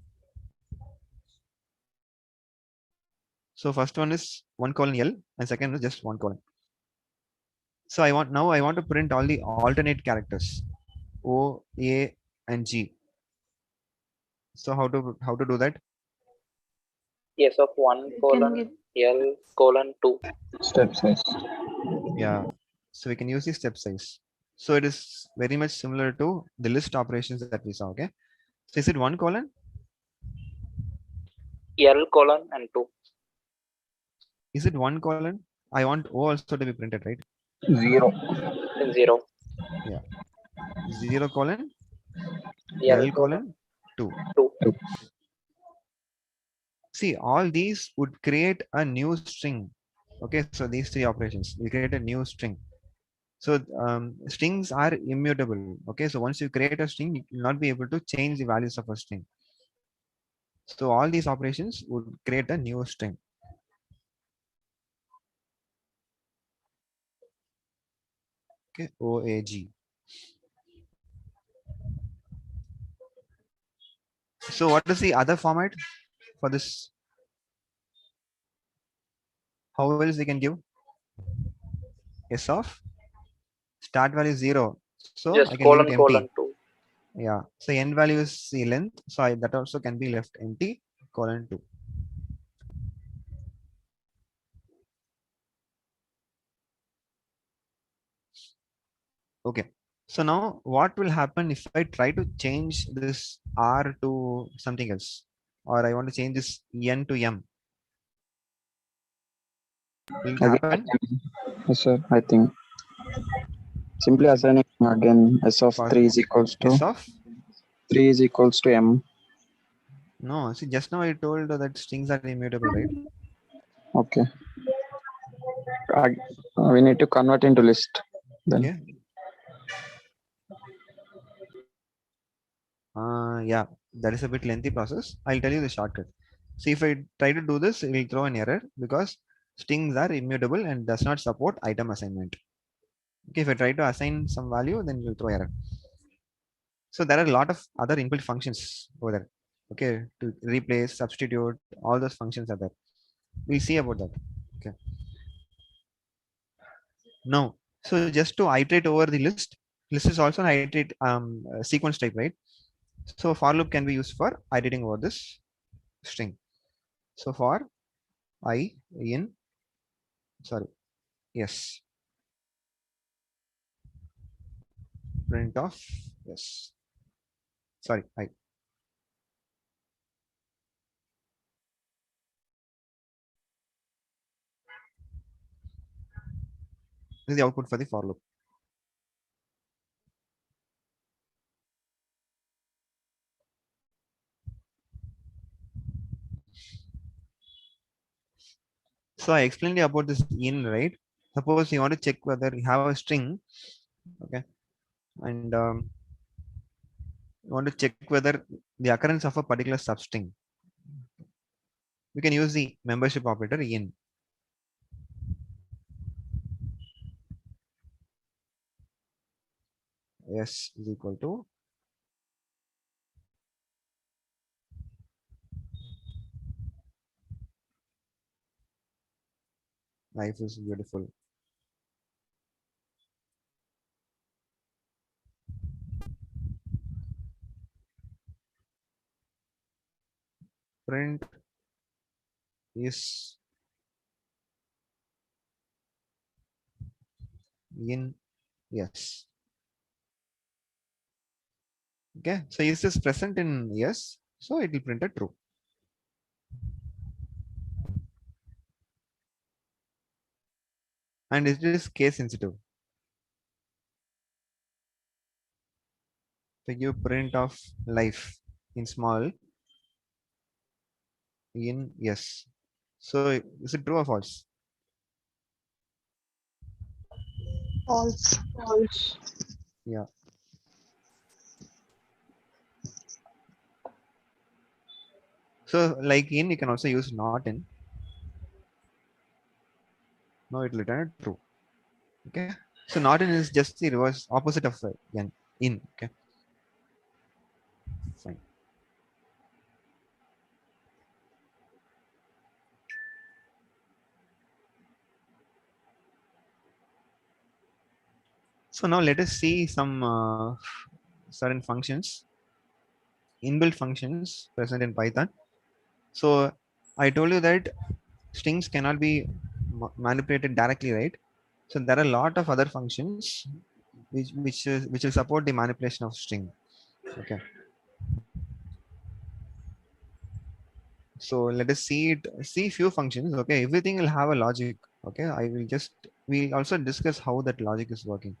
So first one is 1 colon L and second is just 1 colon. So I want to print all the alternate characters O, A, and G. So how to do that? S of 1 colon L colon 2. Step size. Yeah. So we can use the step size. So it is very much similar to the list operations that we saw. Okay. So is it 1 colon? L colon and 2. Is it 1 colon? I want O also to be printed, right? 0. 0. Yeah. 0 colon L colon 2. 2. See, all these would create a new string. Okay, so these 3 operations will create a new string. So strings are immutable. Okay, so once you create a string, you will not be able to change the values of a string. So all these operations would create a new string. Okay, OAG. So what is the other format for this? How else we can give? S of start value 0. So Just I can leave colon it empty. colon 2. Yeah. So n value is the length. So that also can be left empty, colon 2. Okay. So now what will happen if I try to change this R to something else, or I want to change this N to M? Will it happen? Yes, sir. I think simply assigning again s of For 3 is equals to S of? 3 is equals to m. No, see, just now I told that strings are immutable, right? Okay. We need to convert into list then. Okay. Yeah, that is a bit lengthy process. I'll tell you the shortcut. See, if I try to do this, it will throw an error because strings are immutable and does not support item assignment. Okay, if I try to assign some value, then it will throw error. So there are a lot of other inbuilt functions over there. Okay, to replace, substitute, all those functions are there. We'll see about that. Okay. Now, so just to iterate over the list, list is also an iterate sequence type, right? So for loop can be used for iterating over this string. So for I in, sorry, yes, print of, yes, sorry, I. This is the output for the for loop. So I explained you about this in, right? Suppose you want to check whether you have a string, okay, and you want to check whether the occurrence of a particular substring. You can use the membership operator in. S is equal to life is beautiful. Print is in, yes. Okay, so is this present in yes? So it will print a true. And it is case sensitive. So give print of life in small in yes. So is it true or false? False. False. Yeah. So like in, you can also use not in. No, it will return true. Okay. So not in is just the reverse opposite of in. Okay. Fine. So now let us see some certain functions, inbuilt functions present in Python. So I told you that strings cannot be manipulated directly, right? So there are a lot of other functions which will support the manipulation of string. Okay. So let us see few functions. Okay, everything will have a logic. Okay, we'll also discuss how that logic is working.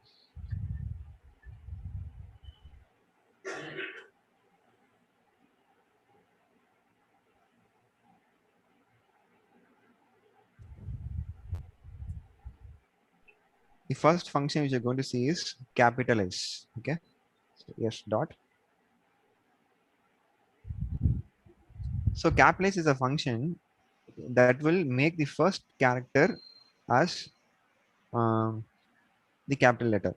The first function which you're going to see is capitalize. Okay, so yes dot. So capitalize is a function that will make the first character as the capital letter.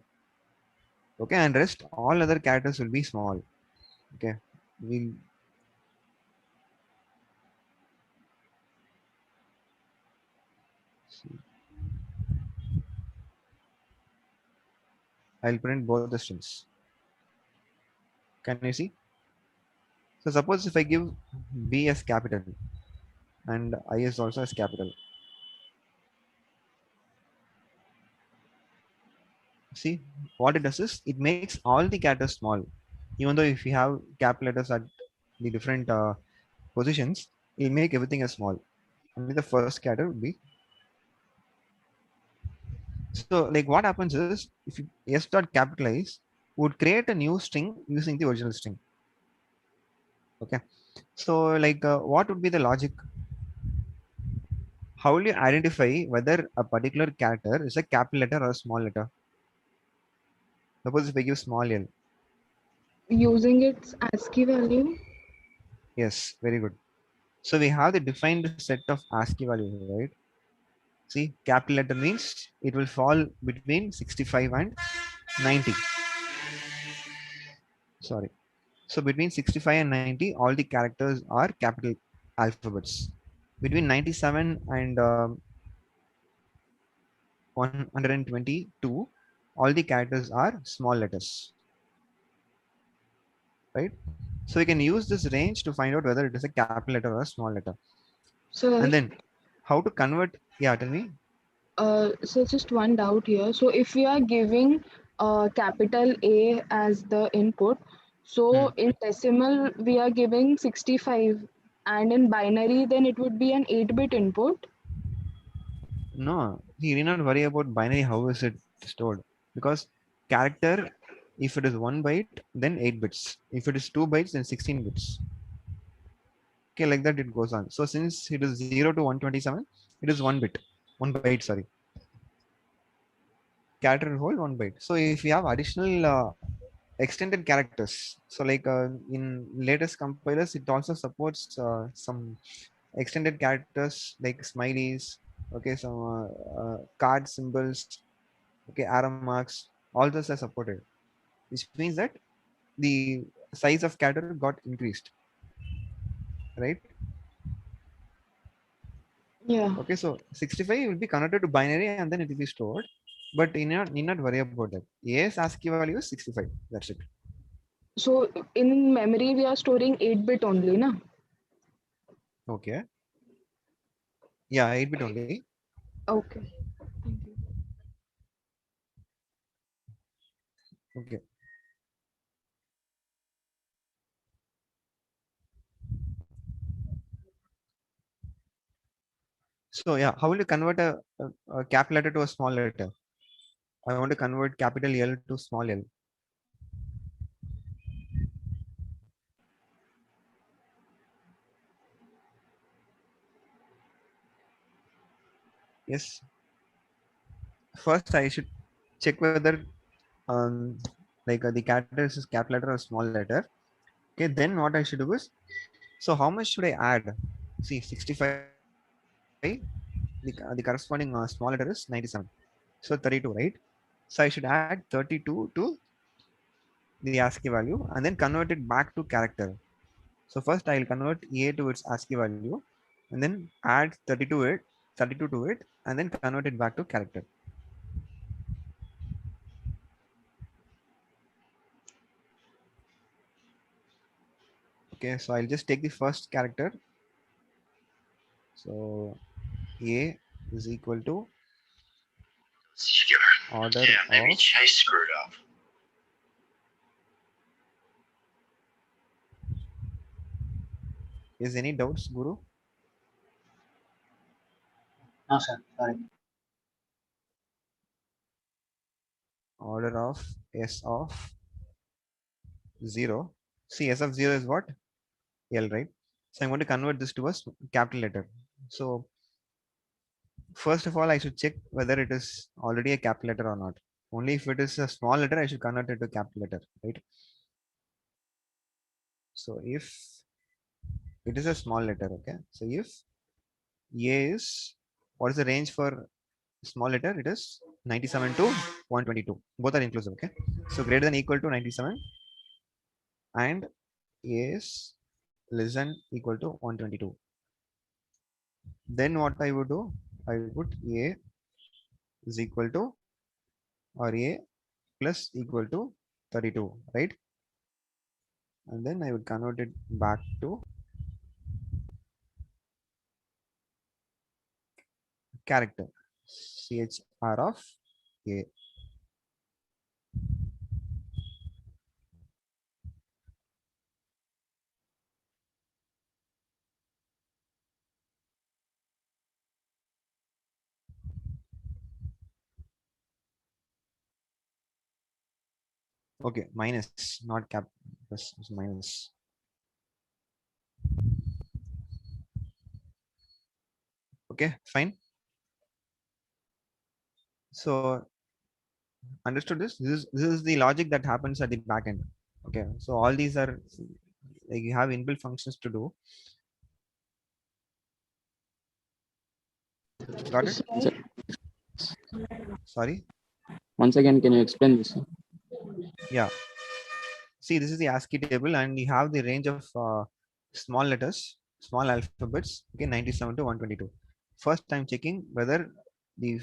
Okay, and rest all other characters will be small. Okay, we'll see. I'll print both the strings. Can you see? So suppose if I give B as capital and I is also as capital. See what it does is it makes all the characters small. Even though if you have capital letters at the different positions, it will make everything as small. Only the first character would be. So like what happens is if you s dot capitalize would create a new string using the original string. Okay. So like what would be the logic? How will you identify whether a particular character is a capital letter or a small letter? Suppose if I give small l. Using its ASCII value. Yes, very good. So we have the defined set of ASCII values, right? See, capital letter means it will fall between 65 and 90. Sorry. So between 65 and 90, all the characters are capital alphabets. Between 97 and 122, all the characters are small letters, right? So we can use this range to find out whether it is a capital letter or a small letter. So, And then how to convert? Yeah, tell me. so just one doubt here. So if we are giving capital A as the input, so in decimal we are giving 65, and in binary then it would be an 8-bit input. No, you need not worry about binary. How is it stored? Because character, if it is 1 byte, then 8 bits. If it is 2 bytes, then 16 bits. Okay, like that it goes on. So since it is 0 to 127, it is 1 bit. 1 byte, sorry. Character will hold 1 byte. So if you have additional extended characters, so like in latest compilers, it also supports some extended characters like smileys, okay, some card symbols, okay, arrow marks, all those are supported, which means that the size of character got increased, right? Yeah. Okay, so 65 will be converted to binary and then it will be stored, but you need not worry about that. Yes, ASCII value is 65. That's it. So in memory we are storing 8-bit only, na? Okay. Yeah, 8-bit only. Okay. Thank you. Okay. So yeah, how will you convert a capital letter to a small letter? I want to convert capital L to small l. Yes. First, I should check whether like the character is capital letter or small letter. Okay, then what I should do is, so how much should I add? See, 65. The corresponding small letter is 97. So 32, right? So I should add 32 to the ASCII value and then convert it back to character. So first I will convert A to its ASCII value and then add 32 to it, and then convert it back to character. Okay, so I'll just take the first character. So A is equal to order of screwed up. is any doubts, Guru? No, sir. Sorry. Order of S of 0. See, S of 0 is what? L, right? So I'm going to convert this to a capital letter. So first of all, I should check whether it is already a capital letter or not. Only if it is a small letter, I should convert it to capital letter, right? So if it is a small letter, okay. So if A is, what is the range for small letter? It is 97 to 122. Both are inclusive, okay. So greater than equal to 97 and A is less than equal to 122. Then what I would do, I would put A is equal to or A plus equal to 32, right? and then I would convert it back to character chr of a. Okay, minus, not cap, plus is minus. Okay, fine. So understood this? This is the logic that happens at the back end. Okay, so all these are like you have inbuilt functions to do. Got it? Sorry. Once again, can you explain this? Yeah. See, this is the ASCII table, and you have the range of small letters, small alphabets. Okay, 97 to 122. First, I'm checking whether the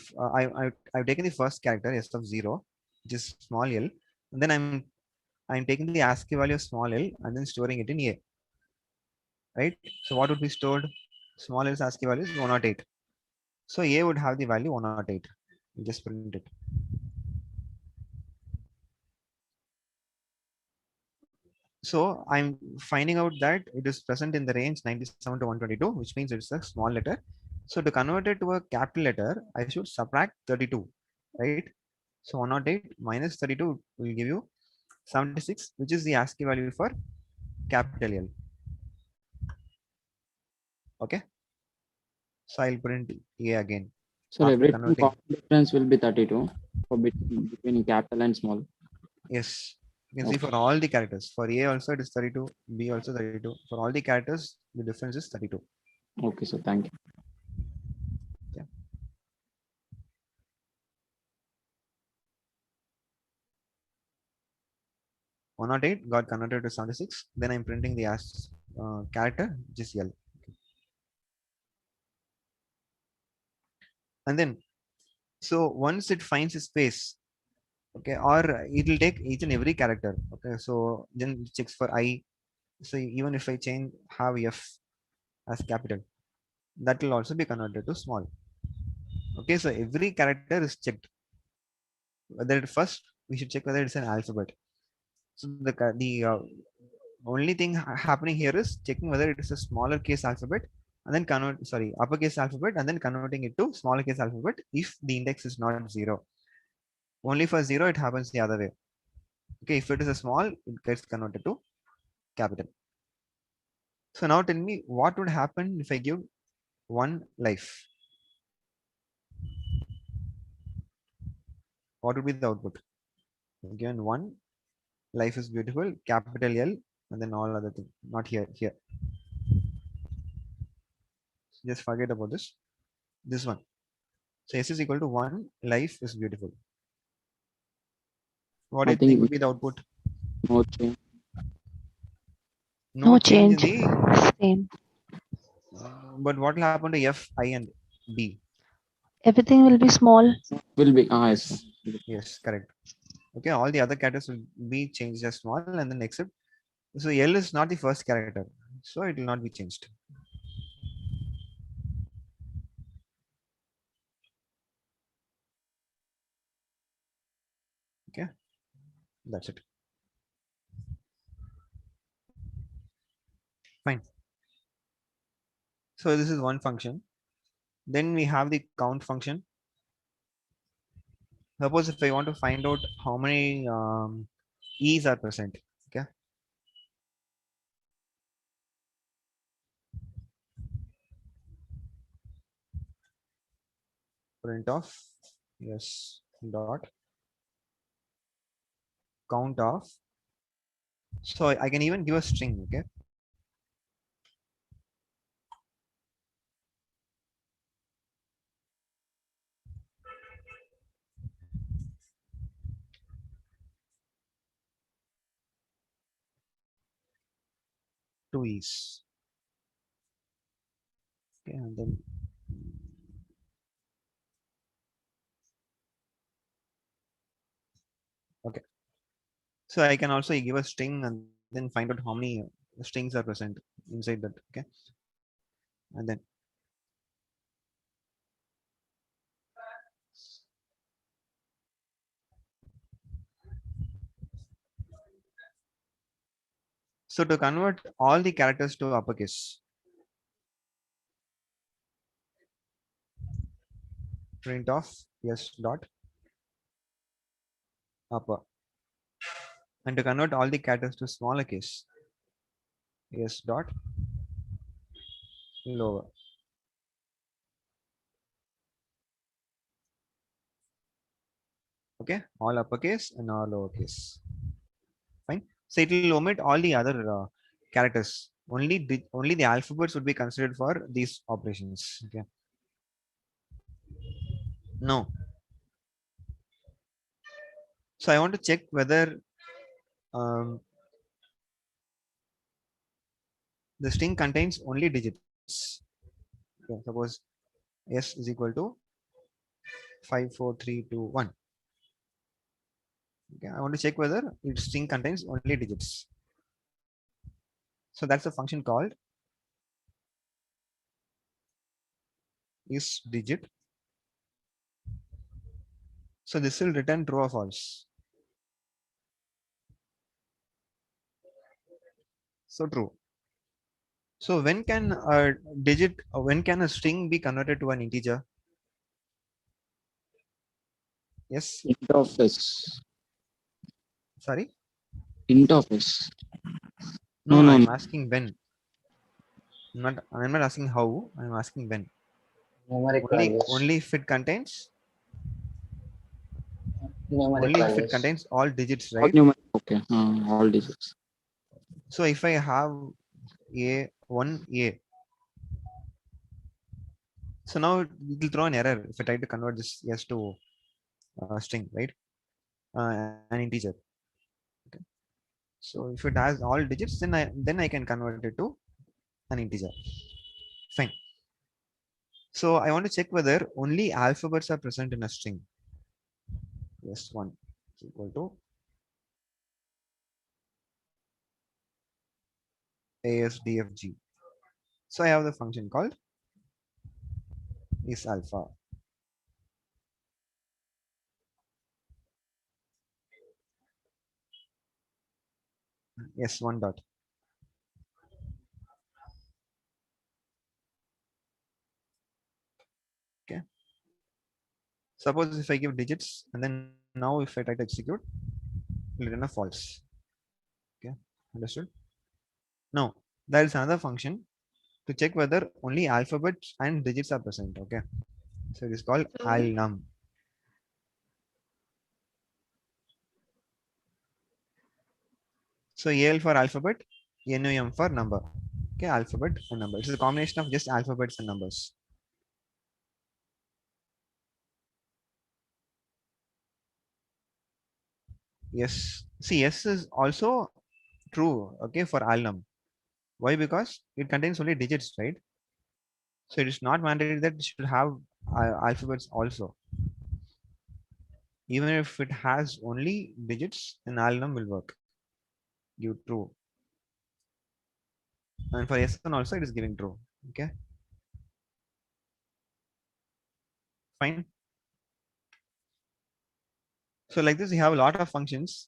I've taken the first character s of 0, which is small l, and then I'm taking the ASCII value of small l and then storing it in a. Right. So what would be stored? Small l's ASCII value is 108. So a would have the value 108. You just print it. So I'm finding out that it is present in the range 97 to 122, which means it's a small letter. So to convert it to a capital letter, I should subtract 32, right? So 108 minus 32 will give you 76, which is the ASCII value for capital L. Okay. So I'll print A again. So After every converting. common difference will be 32 for between capital and small. Yes. You can see Okay. for all the characters. For A also it is 32, B also 32. For all the characters, the difference is 32. Okay, so thank you. Yeah. One not 8 got converted to 76. Then I'm printing the character, which is L. And then, so once it finds a space, okay, or it will take each and every character. Okay, so then it checks for I. So even if I change have F as capital, that will also be converted to small. Okay, so every character is checked. Whether it first we should check whether it's an alphabet. So the only thing happening here is checking whether it is a smaller case alphabet and then uppercase alphabet and then converting it to smaller case alphabet if the index is not 0. Only for 0 it happens the other way. Okay, if it is a small, it gets converted to capital. So now tell me what would happen if I give 1 life. What would be the output? Given 1 life is beautiful, capital L, and then all other things. Not here. Just forget about this. This one. So S is equal to 1 life is beautiful. What do you think Nothing, would be the output? no change. No change in the. Same. But what will happen to F, I, and B? Everything will be small. Will be yes. Yes, correct. Okay, all the other characters will be changed as small, and then except. So L is not the first character, so it will not be changed. Okay, that's it. Fine. So this is one function. Then we have the count function. Suppose if I want to find out how many E's are present, okay. Print of yes dot count of. So I can even give a string, okay. Two E's. Okay, and then okay. So I can also give a string and then find out how many strings are present inside that. Okay, and then so to convert all the characters to uppercase, print of s dot upper, and to convert all the characters to smaller case, s dot lower. Okay, all uppercase and all lowercase. Fine. So it will omit all the other characters. Only the alphabets would be considered for these operations. Okay. No. So I want to check whether um, the string contains only digits. Okay, suppose s is equal to 54321. Okay, I want to check whether its string contains only digits. So that's a function called is digit. So this will return true or false. So true. So when can when can a string be converted to an integer? Yes. Int of s. Sorry. Int of s. No, No. I'm asking when. I'm not asking how. I'm asking when. Numeric Only values. if it contains Numeric only if it values. contains all digits, All right? numeric. Okay. All digits. So if I have a, so now it will throw an error if I try to convert this yes to string, right? An integer. Okay. So if it has all digits, then I can convert it to an integer. Fine. So I want to check whether only alphabets are present in a string. Yes, 1 is equal to ASDFG. So I have the function called is alpha. Yes, 1 dot. Okay. Suppose if I give digits and then now if I try to execute, it will return a false. Okay, understood? Now there is another function to check whether only alphabets and digits are present. Okay, so it is called alnum. So AL for alphabet, NUM for number. Okay, alphabet and number. It's a combination of just alphabets and numbers. Yes. See, S is also true. Okay, for alnum. Why? Because it contains only digits, right? So it is not mandatory that it should have alphabets also. Even if it has only digits, then alnum will work. Give true. And for S1 also it is giving true. Okay. Fine. So like this, you have a lot of functions.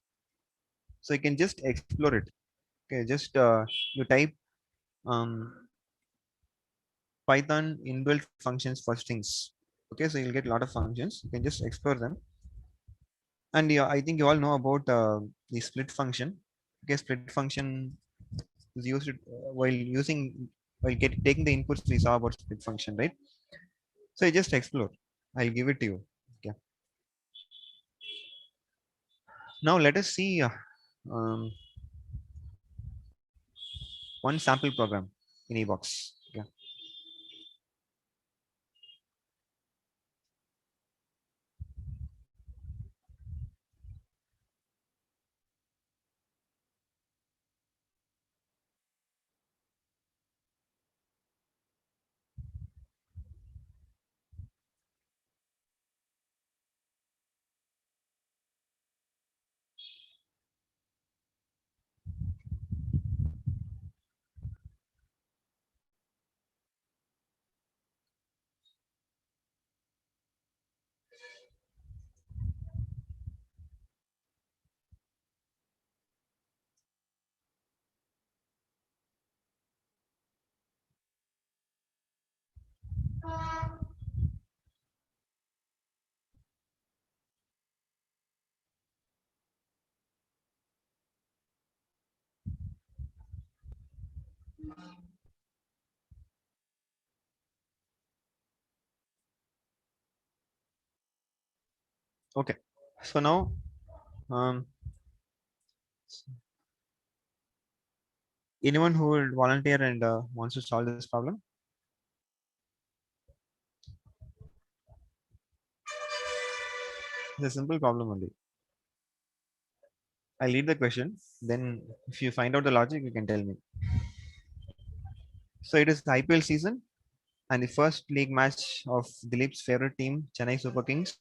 So you can just explore it. Okay, just you type Python inbuilt functions for strings. Okay, so you'll get a lot of functions. You can just explore them. And yeah, I think you all know about the split function. Okay, split function is used while taking the inputs we saw about split function, right? So you just explore. I'll give it to you. Okay. Now let us see um, one sample program in eBox. Okay. Okay. So now, um, anyone who will volunteer and wants to solve this problem? It's a simple problem only. I lead the question. Then, if you find out the logic, you can tell me. So it is the IPL season, and the first league match of Dilip's favorite team, Chennai Super Kings.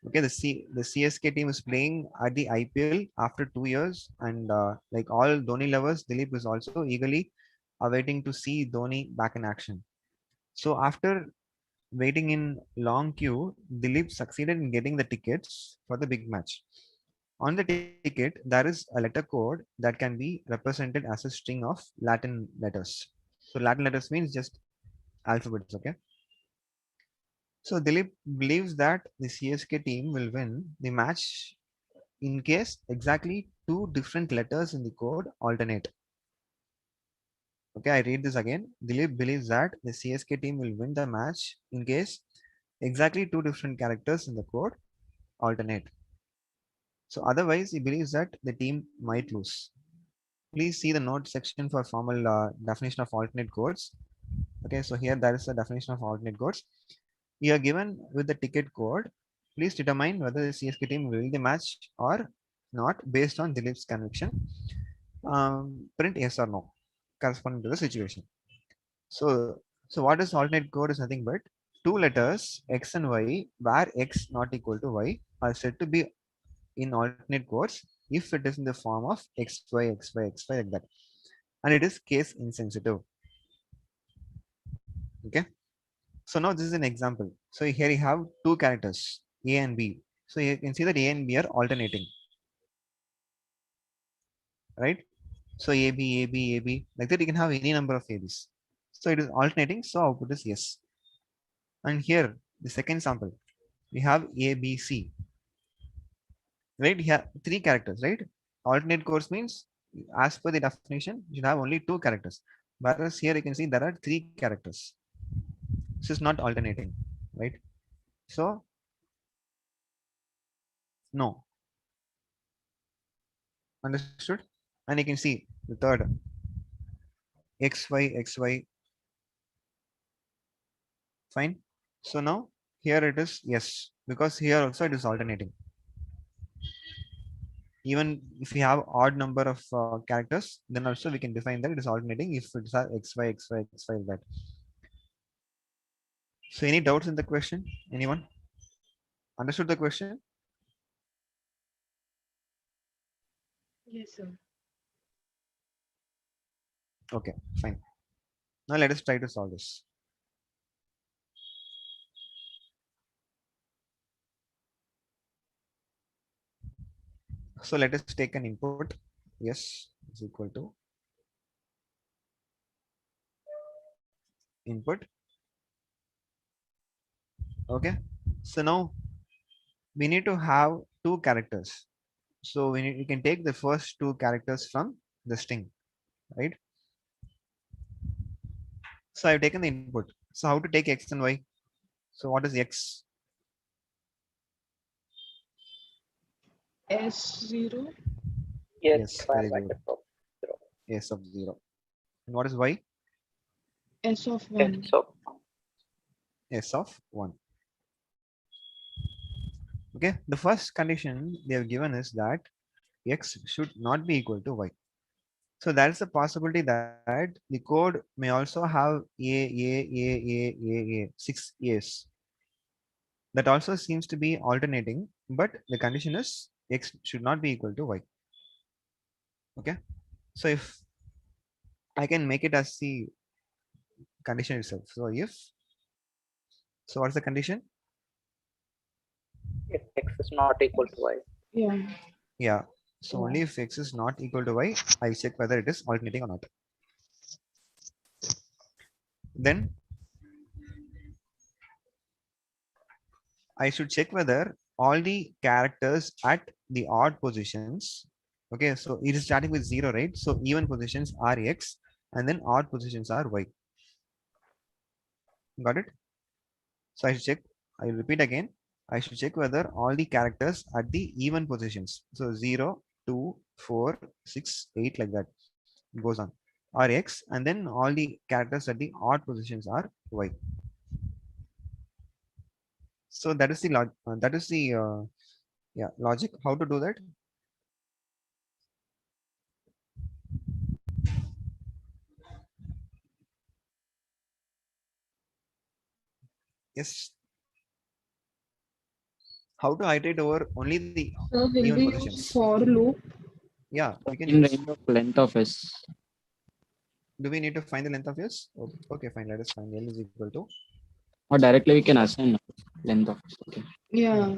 Okay, the CSK team is playing at the IPL after 2 years, and like all Dhoni lovers, Dilip is also eagerly awaiting to see Dhoni back in action. So after waiting in long queue, Dilip succeeded in getting the tickets for the big match. On the ticket, there is a letter code that can be represented as a string of Latin letters. So Latin letters means just alphabets, okay? So Dilip believes that the CSK team will win the match in case exactly two different letters in the code alternate. Okay, I read this again. Dilip believes that the CSK team will win the match in case exactly two different characters in the code alternate. So otherwise, he believes that the team might lose. Please see the note section for formal definition of alternate codes. Okay, so here there is a definition of alternate codes. You are given with the ticket code. Please determine whether the CSK team will win the match or not based on Dilip's conviction. Print yes or no corresponding to the situation. So, so what is alternate code is nothing but two letters X and Y where X not equal to Y are said to be in alternate codes if it is in the form of XY, XY, XY like that. And it is case insensitive. Okay. So now this is an example. So here you have two characters A and B. So you can see that A and B are alternating, right? So AB, AB, AB, like that you can have any number of ABs. So it is alternating. So output is yes. And here the second sample, we have A, B, C, right? Here three characters, right? Alternate codes means as per the definition, you should have only two characters. Whereas here you can see there are three characters. This is not alternating, right? So no. Understood? And you can see the third XY, XY. Fine. So now here it is yes, because here also it is alternating. Even if we have odd number of characters, then also we can define that it is alternating if it's XY, XY, XY that. So any doubts in the question? Anyone? Understood the question? Yes, sir. Okay, fine. Now let us try to solve this. So let us take an input. Yes is equal to input. Okay. So now we need to have two characters. So we can take the first two characters from the string, right? So I've taken the input. So how to take X and Y? So what is X? S0. Yes, very good. bracket of S of 0. And what is Y? S of 1. So S of 1. Okay, the first condition they have given is that X should not be equal to Y. So there is a possibility that the code may also have A, 6 A's. That also seems to be alternating, but the condition is X should not be equal to Y. Okay, so if I can make it as the condition itself. So if, so what's the condition? if X is not equal to Y. Yeah. Yeah. So Yeah. only if X is not equal to Y, I'll check whether it is alternating or not. Then I should check whether all the characters at the odd positions. Okay, so it is starting with 0, right? So even positions are X and then odd positions are y. Got it? So I should check, I repeat again, I should check whether all the characters at the even positions, so 0, 2, 4, 6, 8, like that goes on, are x, and then all the characters at the odd positions are y. So that is the logic. How to do that? Yes. How to iterate over only the So will even we positions? use for loop? Yeah, we can In use. range of length of S. Do we need to find the length of s? Okay, fine. Let us find L is equal to. Or directly we can assign length of S. Okay. Yeah,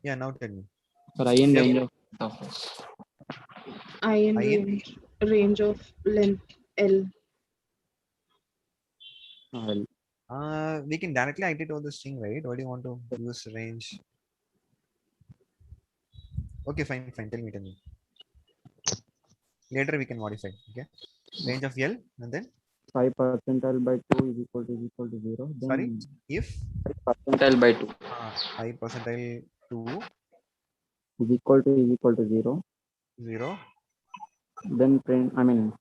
Yeah, now tell me. For I in Yeah. range of length of S. I in I in range of length L. Well, we can directly iterate over the string, right? Why do you want to use range? Okay, fine. Tell me. Later we can modify. Okay. Range of L, and then 5 percentile by 2 is equal to 0. sorry, Then if 5 percentile by 2 I percentile 2 is equal to 0. 0. Then print, I mean,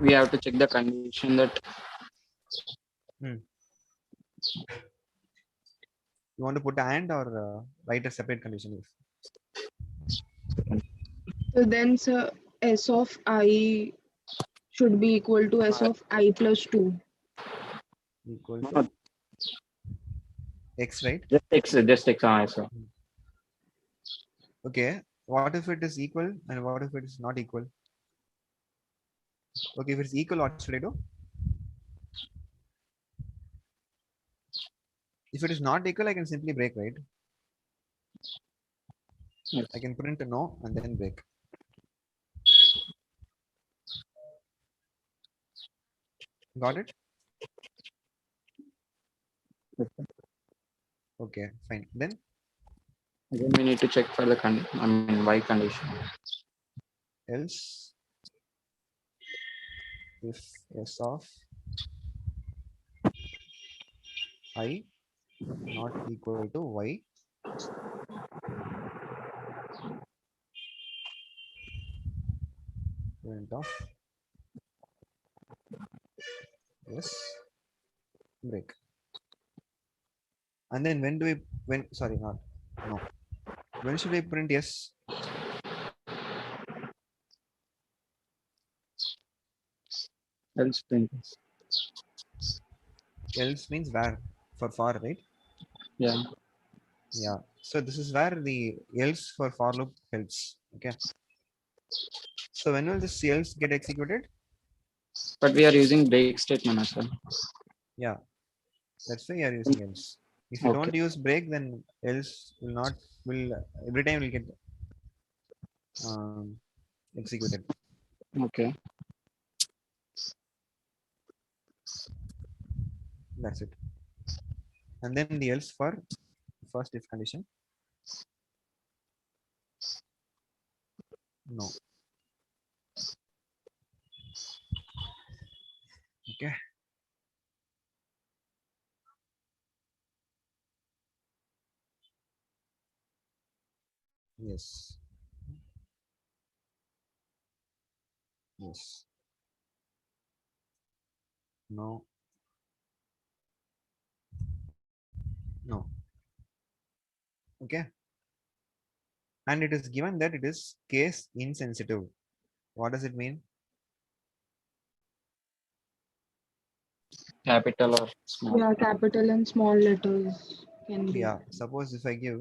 we have to check the condition that You want to put and or write a separate condition if So then, sir, S of I should be equal to S of I plus 2. equal no, to x, right? just X answer. Okay. What if it is equal and what if it is not equal? Okay, if it's equal, what should I do? If it is not equal, I can simply break, right? Yes. I can print no and then break. Got it? Okay, fine. Then Again, we need to check for the Y condition. else if s of I not equal to y, print of yes, break. And then sorry, not no. When should I print yes? Else print. Else means where for, right? Yeah. Yeah. So this is where the else for loop helps. Okay. So when will this else get executed? But we are using break statement as well. Yeah. That's why you are using else. If you don't Okay. use break, then else will every time will get executed. Okay. That's it. And then the else for first if condition. No. Okay. Yes. Yes. No. No. Okay. And it is given that it is case insensitive. What does it mean? Capital or small. Yeah, capital and small letters can be. Yeah. Suppose if I give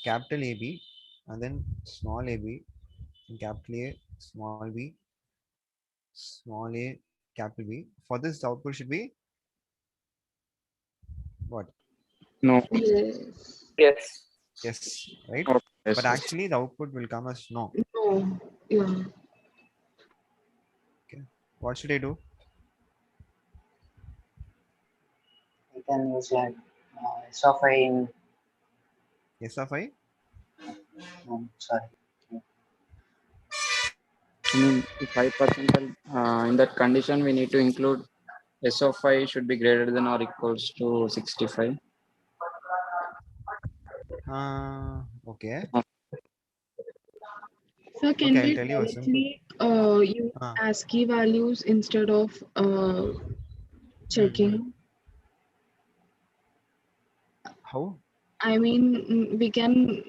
capital AB and then small AB and capital A, small b, small a, capital B. For this, the output should be what? No. Yes. Yes. Yes, right? Okay. Yes, But yes. actually, the output will come as no. No. Yeah. Okay. What should I do? We can use like S of I in, S of I? sorry, I mean, 5% in that condition, we need to include S of 5 should be greater than or equals to 65. Okay. So can Okay, I'll we tell you a simple. directly use Uh, ASCII values instead of checking? How? I mean, we can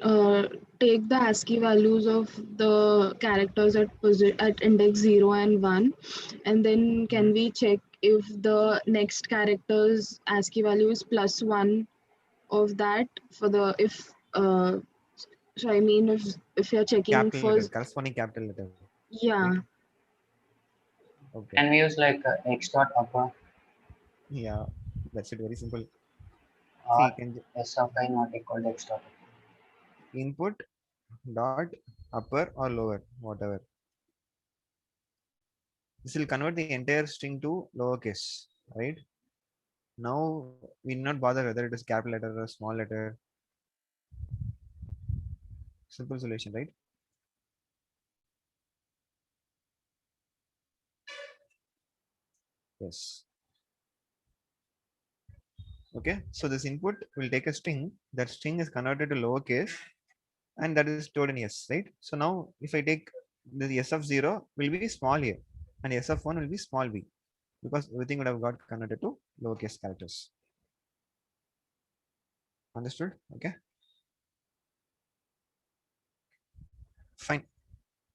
take the ASCII values of the characters at index 0 and 1, and then can we check if the next character's ASCII value is +1 of that for the if so I mean if you're checking Capital for letter, corresponding capital letter. yeah. Right? Okay. Can we use like x dot upper Yeah, that's it. Very simple. or See, you can s of I not equal to x dot upper? input dot upper or lower, whatever. This will convert the entire string to lowercase, right? Now we need not bother whether it is capital letter or small letter. Simple solution, right? Yes. Okay, so this input will take a string. That string is converted to lowercase, and that is stored in S, right? So now if I take the S of 0 will be small here, and S of 1 will be small b, because everything would have got converted to lowercase characters. Understood? Okay. Fine.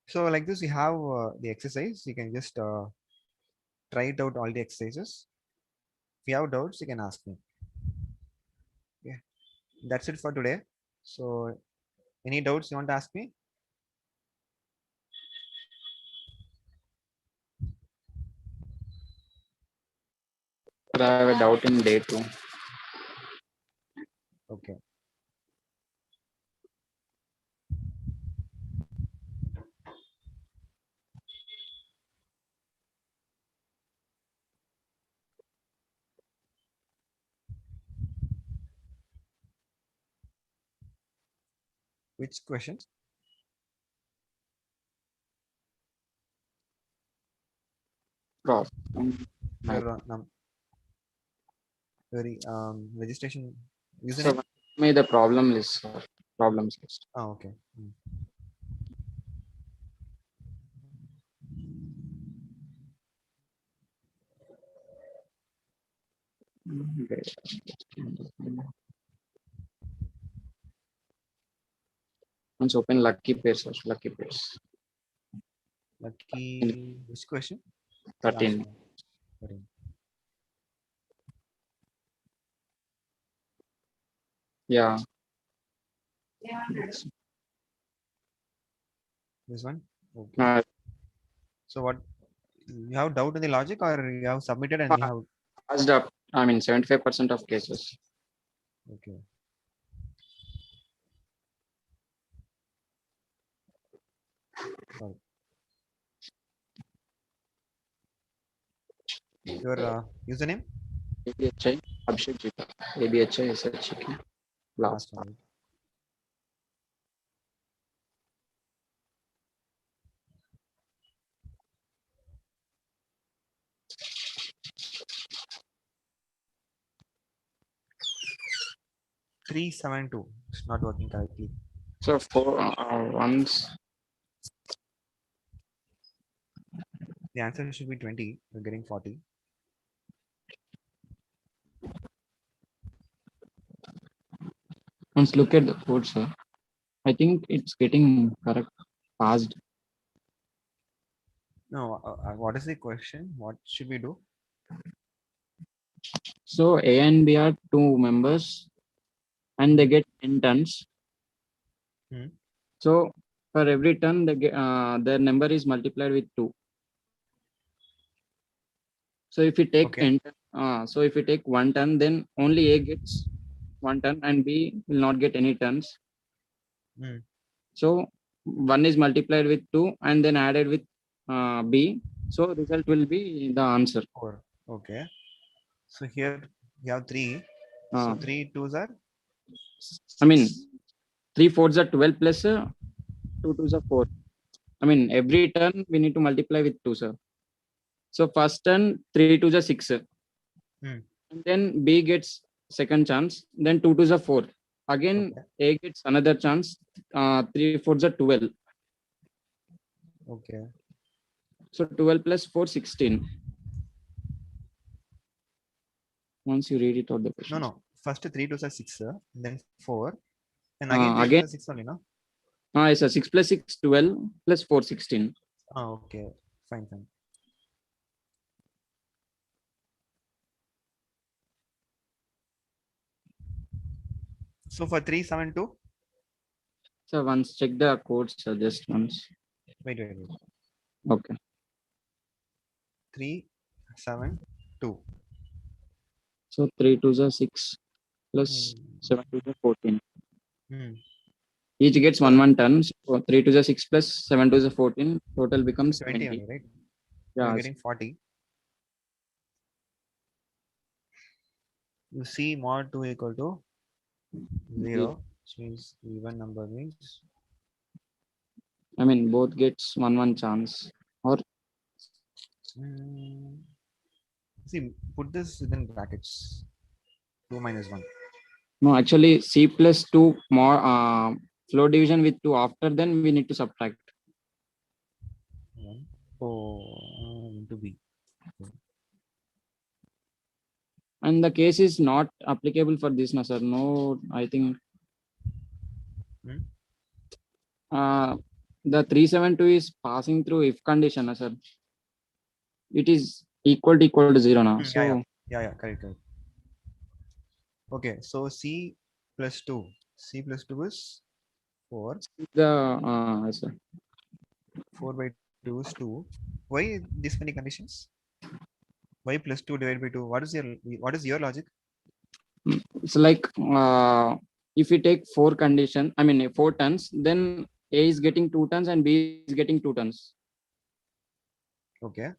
So like this, we have the exercise. You can just try it out all the exercises. If you have doubts, you can ask me. Yeah, that's it for today. So any doubts you want to ask me? But I have a doubt in day 2. Okay. Which questions? Prof. Your registration So username? me the problem list, problems list. Oh, okay. Let's open lucky pairs. Lucky pairs. Lucky. Which question? 13. Last one. 13. Yeah. This one. Okay. So what? You have doubt in the logic, or you have submitted and you have? Passed up. I mean, 75% of cases. Okay. Sorry. Your username? ABHI, Abhishek Jita. ABHI, SHK. Last. Last one. 372. It's not working correctly. So 4 ones. The answer should be 20. You're getting 40. Once look at the code, sir. I think it's getting correct. Passed. No. What is the question? What should we do? So A and B are 2 members, and they get 10 tons. So for every ton, they get, their number is multiplied with 2. So if you take so if you take 1 ton, then only A gets 1 ton and B will not get any tons. So 1 is multiplied with 2 and then added with B. So result will be the answer. 4. Okay. So here you have 3. So 3 2s are? I mean, 3 4s are 12 plus 2 2s are 4. I mean, every turn we need to multiply with 2, sir. So first turn 3 to the 6. Hmm. And then B gets second chance. Then 2 to the 4. Again, Okay. A gets another chance. 3 4 the 12. Okay. So 12 plus 4, 16. Once you read it out the No, question. no. First 3 to 6, then 4, and again 3 Again, to 6 only, no? yes, sir. 6 plus 6, 12 plus 4, 16. Okay. Fine, fine. So for 372, So once check the code, sir. Just once. wait. Okay. 372. So 3 to the 6 plus 7 to the 14. Hmm. Each gets So 1 turn. So 3 to the 6 plus 7 to the 14. Total becomes 20 20. only, right? Yeah. You're getting 40. You see mod 2 equal to 0, which means even number means I mean, both gets 1 chance. Or see, put this within brackets. 2 minus 1. no, actually C plus 2 more floor division with 2 after, then we need to subtract. 1. Oh, into B. And the case is not applicable for this, no, sir. No, I think Hmm? the 372 is passing through if condition, no, sir. It is equal to 0 now. So Yeah, correct. Okay, so C plus 2. C plus 2 is 4. the sir. 4 by 2 is 2. Why this many conditions? Why plus 2 divided by 2? What is your logic? It's like if we take 4 condition, I mean 4 turns, then A is getting 2 turns and B is getting 2 turns. Okay.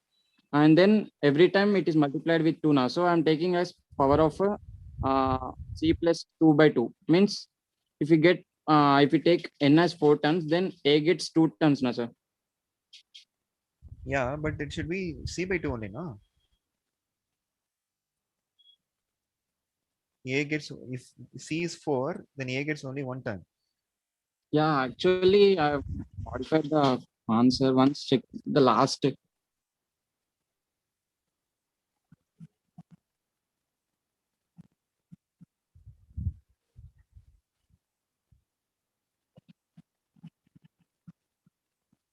And then every time it is multiplied with 2 now. So I'm taking as power of C plus 2 by 2. Means if we take N as 4 turns, then A gets 2 turns now, sir. Yeah, but it should be C by 2 only, no? A gets, if C is 4, then A gets only 1 turn. Yeah, actually I've modified the answer. Once check the last.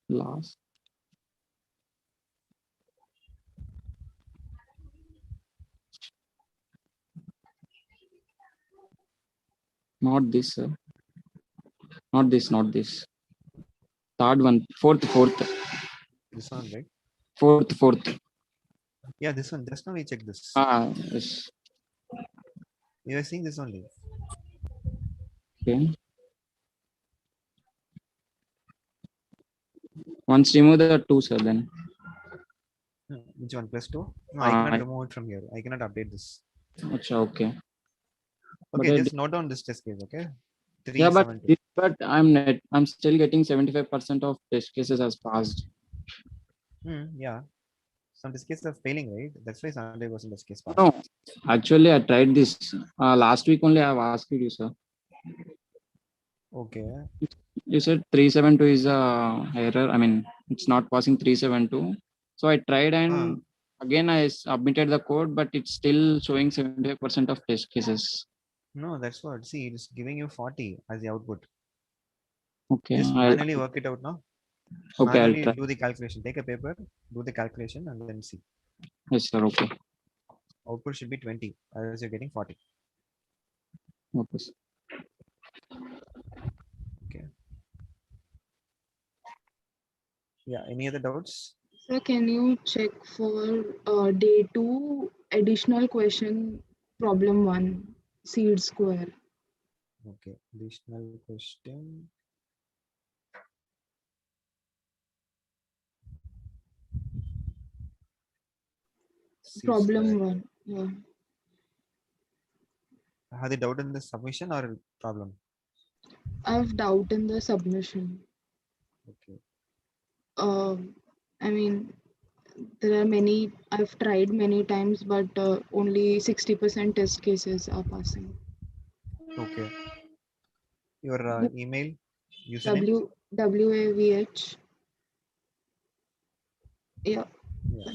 Last. Not this, sir. Not this. Third one. Fourth. This one, right? Fourth. Yeah, this one. Just now we check this. Yes. You are seeing this only. Okay. Once remove the 2, sir, then. Which one? Plus 2? No, I cannot remove it from here. I cannot update this. Okay. Okay, just note down this test case, okay? Yeah, 372. but I'm still getting 75% of test cases as passed. Yeah. Some test cases are failing, right? That's why 75% test case passed. No, actually I tried this. Last week only I have asked you, sir. Okay. You said 372 is a error. I mean, it's not passing 372. So I tried and again I submitted the code, but it's still showing 75% of test cases. No, that's what. See, it's giving you 40 as the output. Okay. Just manually work it out now. Okay, I'll Manually try. do the calculation. Take a paper, do the calculation, and then see. Yes, sir. Okay. Output should be 20, as you're getting 40. Okay, sir. Okay. Yeah. Any other doubts? Sir, can you check for day 2 additional question problem 1 seed square? Okay. Additional question. Problem C2. 1. Yeah. Have they doubt in the submission or problem? I have doubt in the submission. Okay. I mean, there are many, I've tried many times, but only 60% test cases are passing. Okay. Your The email username? WAVH, yeah. Yeah.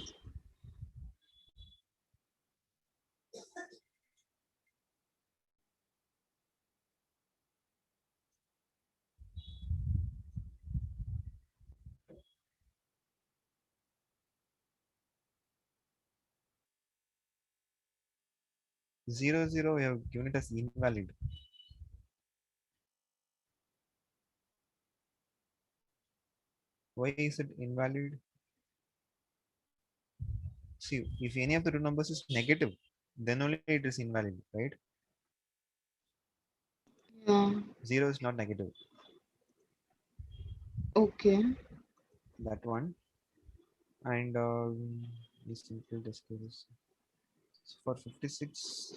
00, you have given it as invalid. Why is it invalid? See, if any of the two numbers is negative, then only it is invalid, right? Yeah, 0 is not negative. okay. That one. And this simple test case for 56.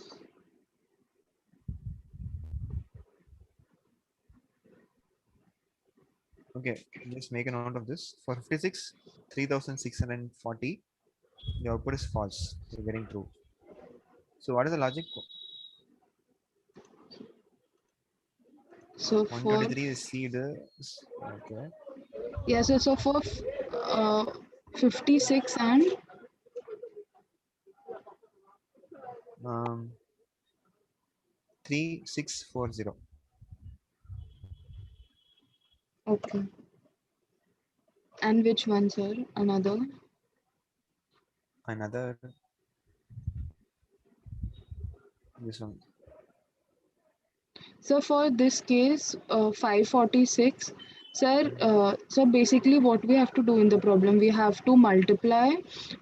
Okay, just make a note of this. For 56, 3640, the output is false. You're getting true. So what is the logic? So for, 123 is seed. Okay. yeah, so for 56 and, Um, 3640. okay. And which one, sir? Another? Another, this one. So for this case, 546, sir, so basically what we have to do in the problem, we have to multiply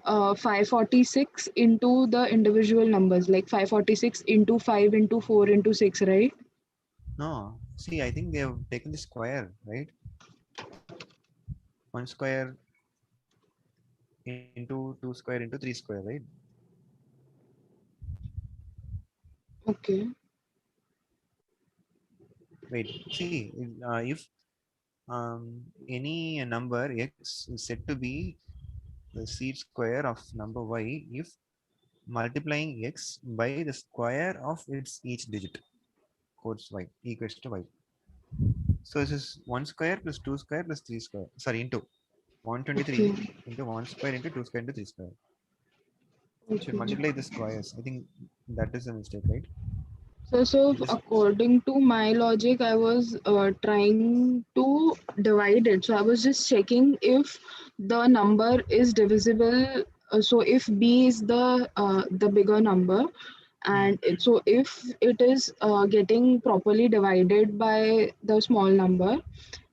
546 into the individual numbers, like 546 into 5 into 4 into 6, right? No, see, I think they have taken the square, right? 1 square into 2 square into 3 square, right? Okay, Wait, see, if any number x is said to be the seed square of number y if multiplying x by the square of its each digit codes y equals to y. So this is 1 square plus 2 square plus 3 square. Sorry, into 123 okay, into 1 square into 2 square into 3 square. Should okay. multiply the squares. I think that is a mistake, right? So You just according to my logic, I was trying to divide it. So I was just checking if the number is divisible. So if b is the bigger number, and so if it is getting properly divided by the small number,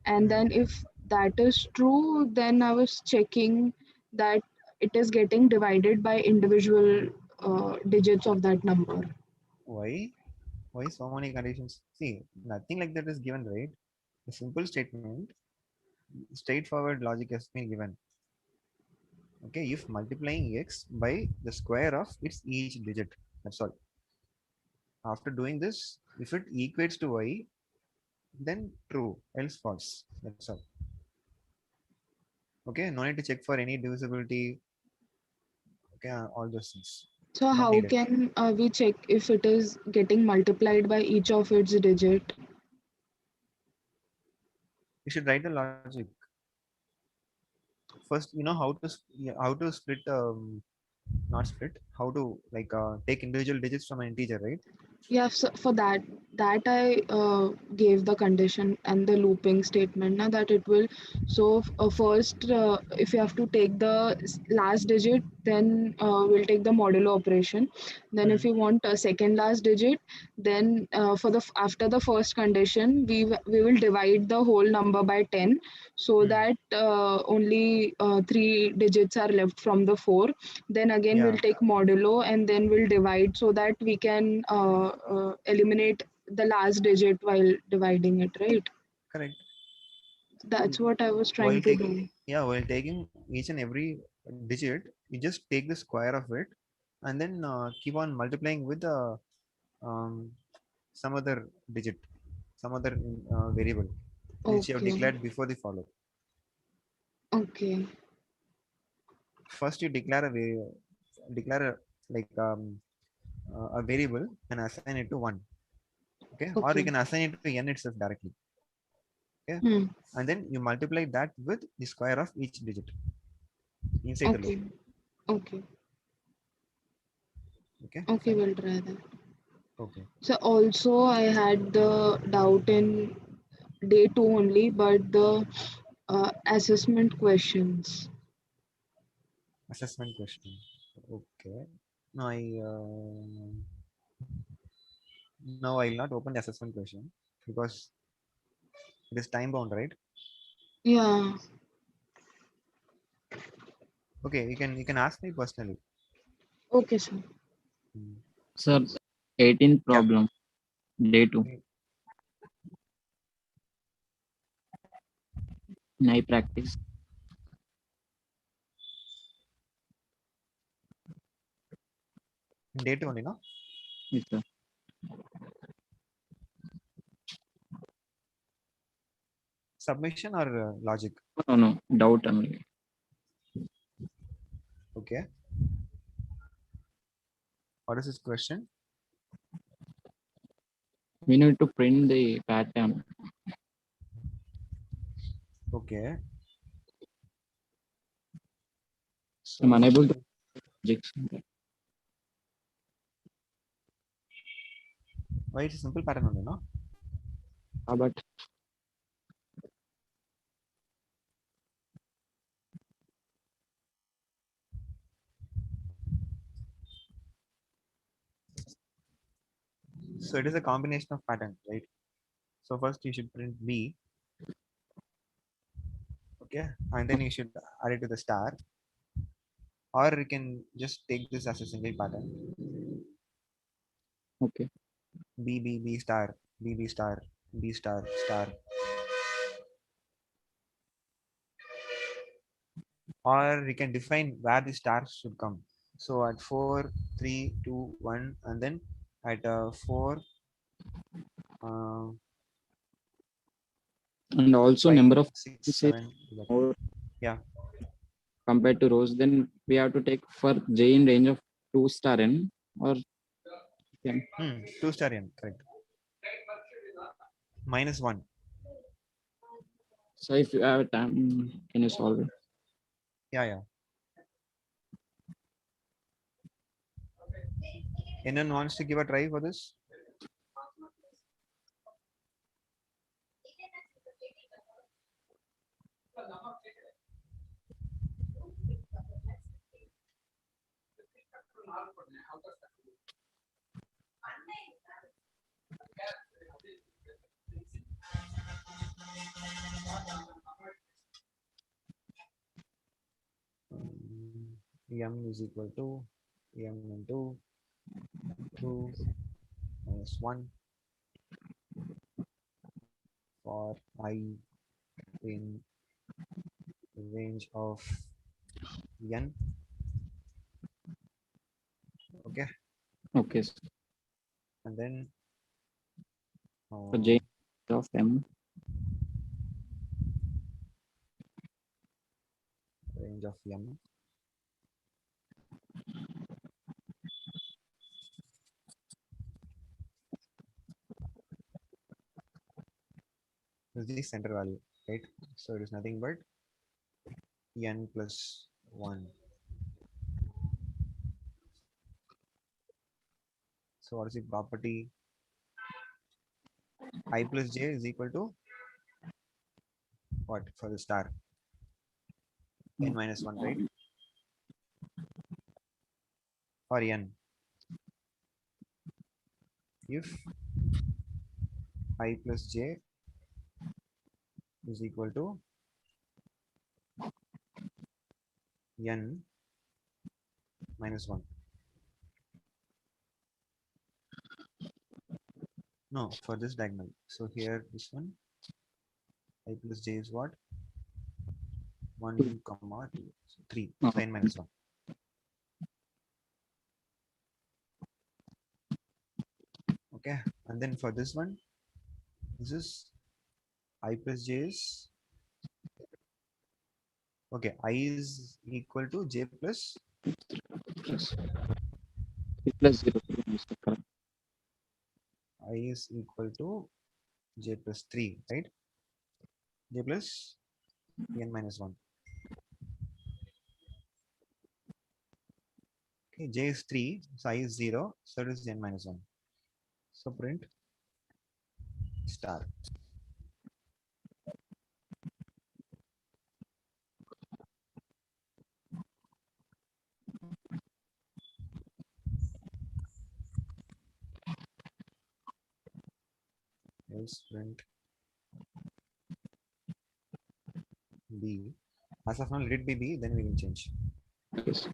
and then if that is true, then I was checking that it is getting divided by individual digits of that number. why? Why so many conditions? See, nothing like that is given, right? A simple statement, straightforward logic has been given. Okay, if multiplying x by the square of its each digit, that's all. After doing this, if it equates to y, then true, else false. That's all. Okay, no need to check for any divisibility. Okay, all those things. So Not how needed. can we check if it is getting multiplied by each of its digit? You should write the logic. First, you know how to split not split, how to like take individual digits from an integer, right? Yeah, so for that I gave the condition and the looping statement now that it will. So first, if you have to take the last digit, then we'll take the modulo operation. Then if you want a second last digit, then for the after the first condition, we will divide the whole number by 10, so that only three digits are left from the four. Then again Yeah, we'll take modulo and then we'll divide so that we can eliminate the last digit while dividing it, right? correct. That's what I was While trying to taking, do. yeah, while taking each and every digit, you just take the square of it and then keep on multiplying with um, some other digit, some other variable which you have Okay, declared before the follow. Okay. First, you declare a variable and assign it to 1. Okay, or you Okay. can assign it to n itself directly. Okay, Hmm. and then you multiply that with the square of each digit inside the loop. Okay. Okay. Okay, Okay, fine. we'll try that. Okay. So also I had the doubt in day 2 only, but the assessment questions. Assessment question. Okay. No, now I will not open the assessment question because it is time bound, right? Yeah. Okay, you can ask me personally. Okay, sir. Hmm. Sir, 18th Yeah. problem, day 2. Night practice. Date only, no? Yes, sir. Submission or logic? No, doubt only. Okay. What is this question? We need to print the pattern. Okay. I'm unable to So object. why it's a simple pattern only, no? But So it is a combination of patterns, right? So first you should print B. Okay, and then you should add it to the star, or you can just take this as a single pattern. okay. B B B star B B star B star star, or you can define where the stars should come. So at 4 3 2 1, and then at 4 uh, And also 5 number of 6 is 7. more Yeah. compared to rows. Then we have to take for J in range of 2 star n or n. 2 star n, correct. -1. So if you have time, can you solve it? Yeah. Anyone wants to give a try for this? M is equal to M into 2 minus 1 for I in range of n. Okay, Okay. So and then for J of m. range of m. Is the center value, right? So it is nothing but n plus 1. So what is the property? I plus j is equal to what for the star? N minus 1, right? For n. If I plus j is equal to n minus 1. No, for this diagonal. So here this one, I plus j is what? 1, comma 2. So 3. So n minus 1. Okay. And then for this one, this is I plus j is Okay, I is equal to j plus plus plus 0. Correct. I is equal to j plus 3, right? J plus n minus 1. Okay, j is 3, so I is 0, so it is n minus 1. So print star. Else print b. As of now, let it be b, then we will change. Yes.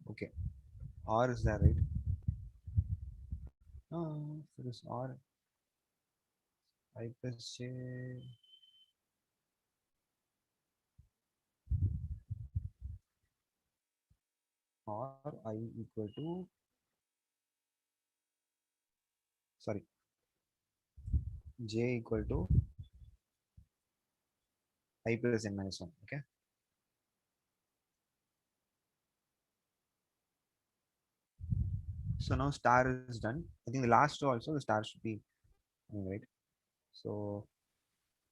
Okay, or is that right? No, it is or I plus j or I equal to, sorry, j equal to I plus n minus 1. Okay, so now star is done. I think the last row also the star should be right. So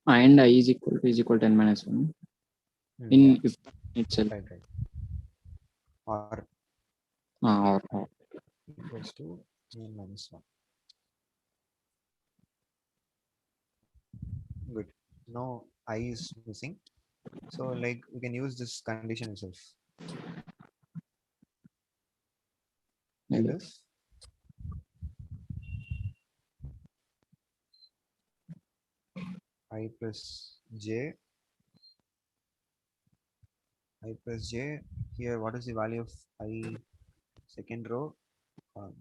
And I is equal to n minus 1 in yeah, if itself. right, right. Or Or equals to n minus 1. Good. Now I is missing. So like we can use this condition itself. If I plus j, I plus j, here what is the value of I second row?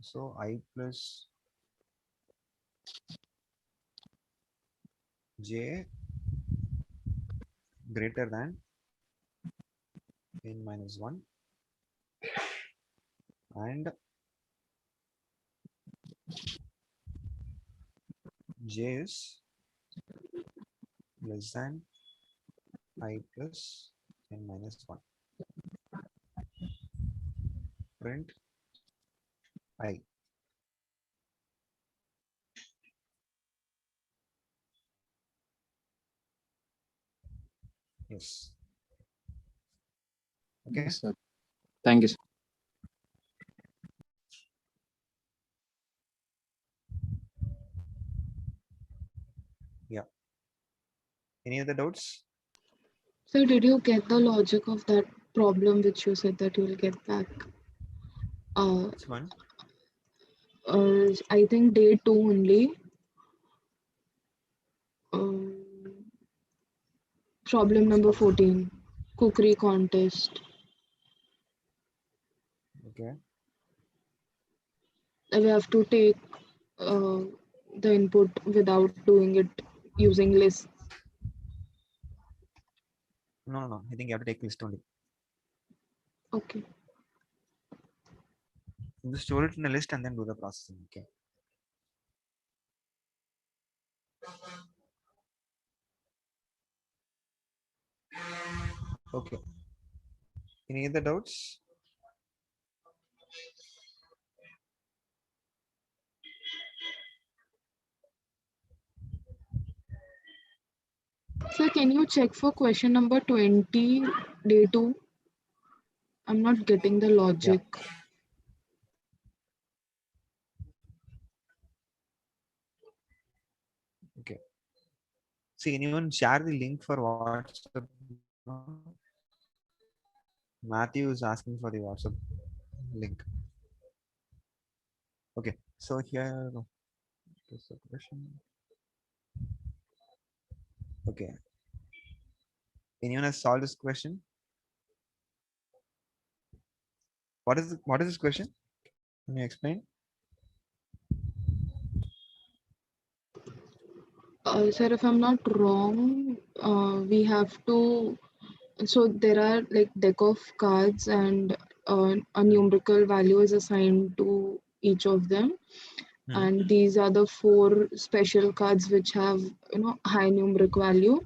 So I plus j greater than n minus 1 and j is less than I plus n minus 1. Print I. Yes. Okay. yes, sir. Thank you, sir. Yeah. Any other doubts? So did you get the logic of that problem which you said that you will get back? Which one? I think day 2 only. Um, problem number 14, cookery contest. Okay. We have to take the input without doing it using lists. No. I think you have to take list only. Okay. You store it in a list and then do the processing. Okay. Okay. Any other doubts? So can you check for question number 20, day 2? I'm not getting the logic. Okay. See, anyone share the link for WhatsApp? Matthew is asking for the WhatsApp link. Okay. So here That's the question. Okay. Anyone has solved this question? What is this question? Can you explain? Sir, if I'm not wrong, we have to. So there are like deck of cards, and a numerical value is assigned to each of them. And these are the 4 special cards which have high numeric value.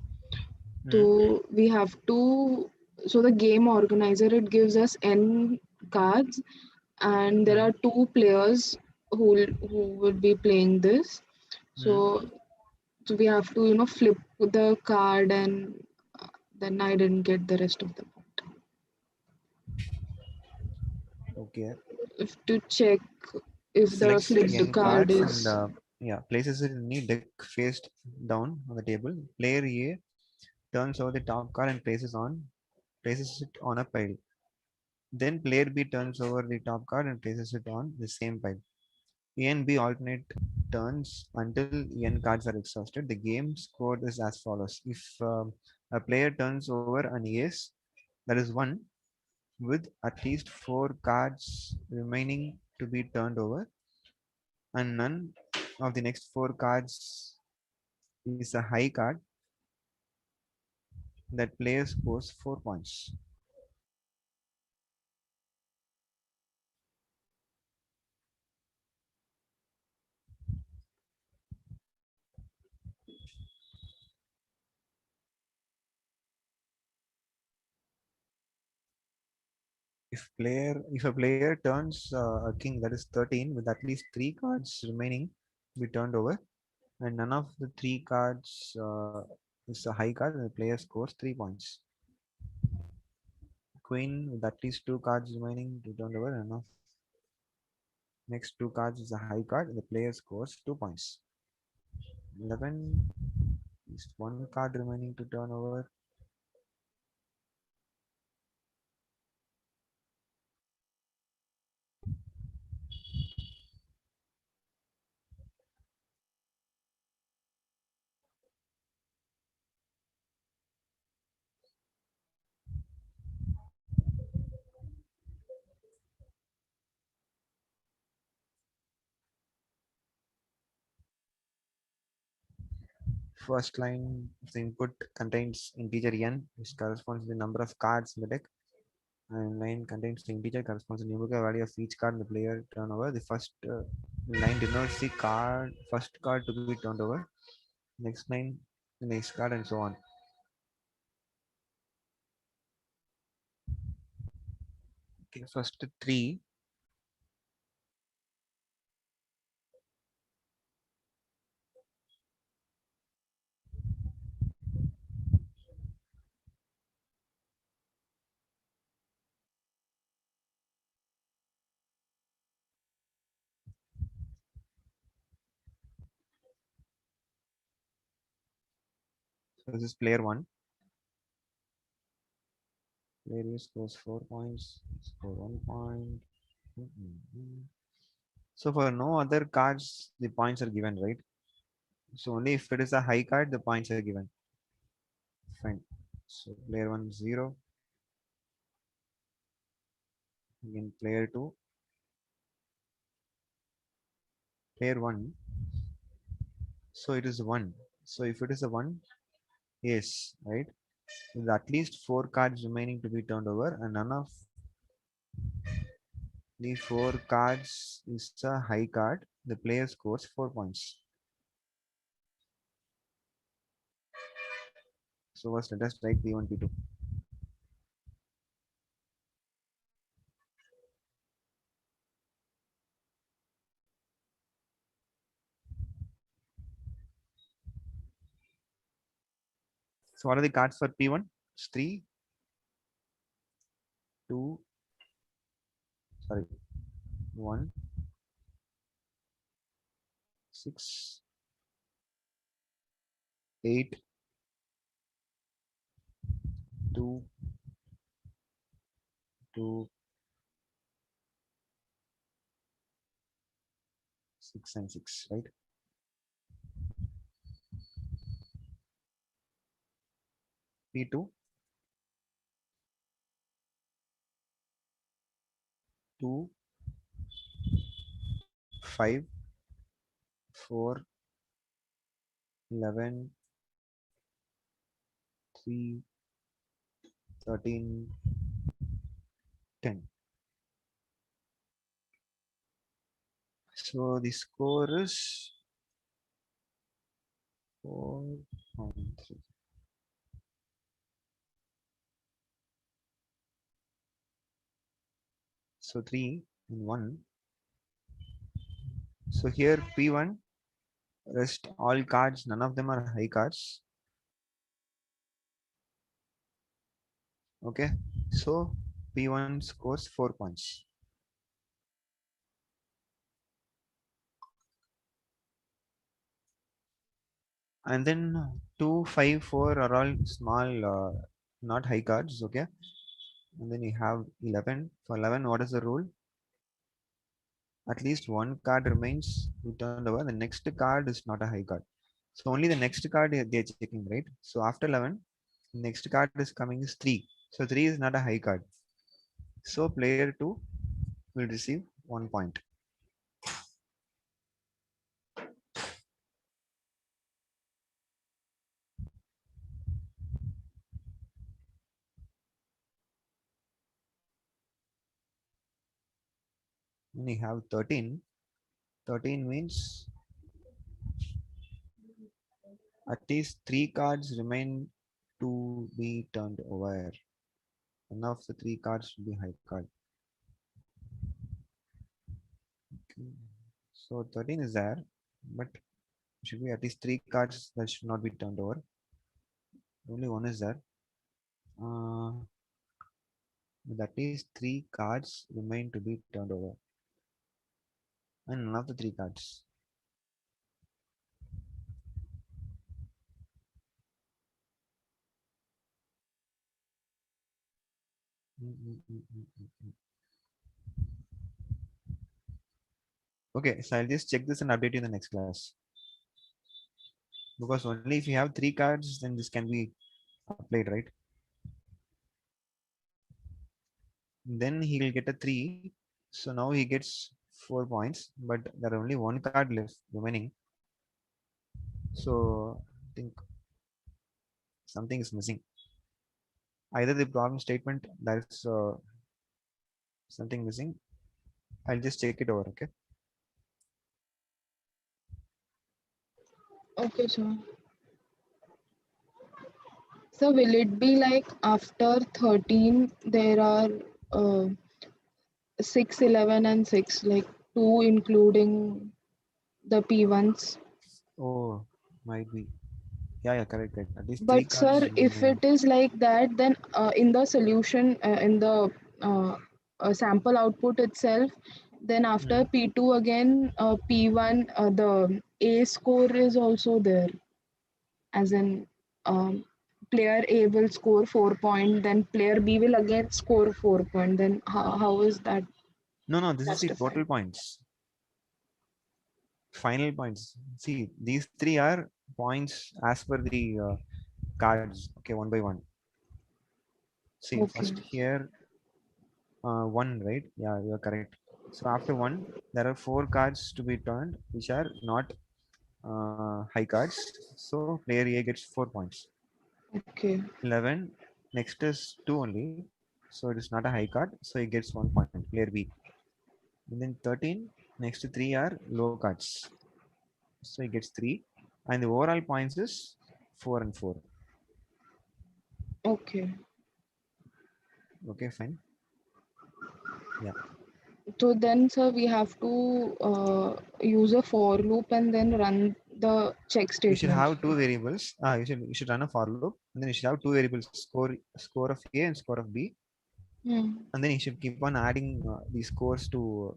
So we have to. So the game organizer, it gives us n cards, and there are 2 players who would be playing this. So we have to flip the card, and then I didn't get the rest of the point. Okay. If to check if the Selects flipped n card cards is and places it in the deck faced down on the table. Player A turns over the top card and places it on a pile. Then player B turns over the top card and places it on the same pile. A and B alternate turns until n cards are exhausted. The game scored is as follows. If a player turns over an ace, that is 1, with at least 4 cards remaining to be turned over, and none of the next 4 cards is a high card, that player scores 4 points. If a player turns a king, that is 13, with at least 3 cards remaining to be turned over, and none of the 3 cards is a high card, and the player scores 3 points. Queen with at least 2 cards remaining to turn over, and none of next 2 cards is a high card, and the player scores 2 points. 11, just 1 card remaining to turn over. First line of the input contains integer n, which corresponds to the number of cards in the deck, and line contains the integer corresponds to the numerical value of each card in the player turnover. The first line denotes the first card to be turned over. Next line, the next card, and so on. Okay, first 3. So this is player 1. Player A scores 4 points, score 1 point. So for no other cards, the points are given, right? So only if it is a high card, the points are given. Fine. So player 1 0. Again player 2. Player 1. So it is 1. So if it is a 1, yes, right? With at least 4 cards remaining to be turned over, and none of the 4 cards is a high card, the player scores 4 points. So first let us write P1, P2. So what are the cards for P1? It's 3, 2, 1, 6, 8, 2, 2, 6 and 6, right? P2, 2, 5, 4, 11, 3, 13, 10. So the score is 4.3. So 3 and 1. So here P1, rest all cards, none of them are high cards. Okay, so P1 scores 4 points. And then 2, 5, 4 are all small, not high cards. Okay, and then you have 11. For 11, what is the rule? At least one card remains turned over. The next card is not a high card. So only the next card they're checking, right? So after 11, next card is coming is 3. So 3 is not a high card. So player 2 will receive 1 point. Then you have 13. 13 means at least 3 cards remain to be turned over. One of the 3 cards will be high card. Okay. So 13 is there, but should be at least 3 cards that should not be turned over. Only one is there. With at least 3 cards remain to be turned over. And none of the 3 cards. Okay, so I'll just check this and update you in the next class. Because only if you have 3 cards, then this can be applied, right? Then he will get a 3. So now he gets 4 points, but there are only 1 card left remaining. So I think something is missing. Either the problem statement, there is something missing. I'll just check it over, okay? Okay, sir. So will it be like after 13 there are 6, 11 and 6, like 2 including the P1s? Oh, might be. Yeah, correct. At least 3 But cards sir, if remain. it is like that, then in the solution, in the sample output itself, then after P2 again, P1, the A score is also there. As in, player A will score 4 point, then player B will again score 4 point. Then how is that No, this is the justified? total points. Final points. See, these 3 are points as per the cards. Okay, one by one. See, Okay. first here, 1, right? Yeah, you are correct. So after 1, there are 4 cards to be turned, which are not high cards. So player A gets 4 points. Okay. 11, next is 2 only. So it is not a high card. So he gets 1 point, player B. And then 13, next 3 are low cards. So he gets 3. And the overall points is 4 and 4. Okay. Okay, fine. Yeah. So then, sir, we have to use a for loop and then run the check You should statements. have 2 variables. You should run a for loop, and then you should have 2 variables: score of A and score of B. And then you should keep on adding the scores to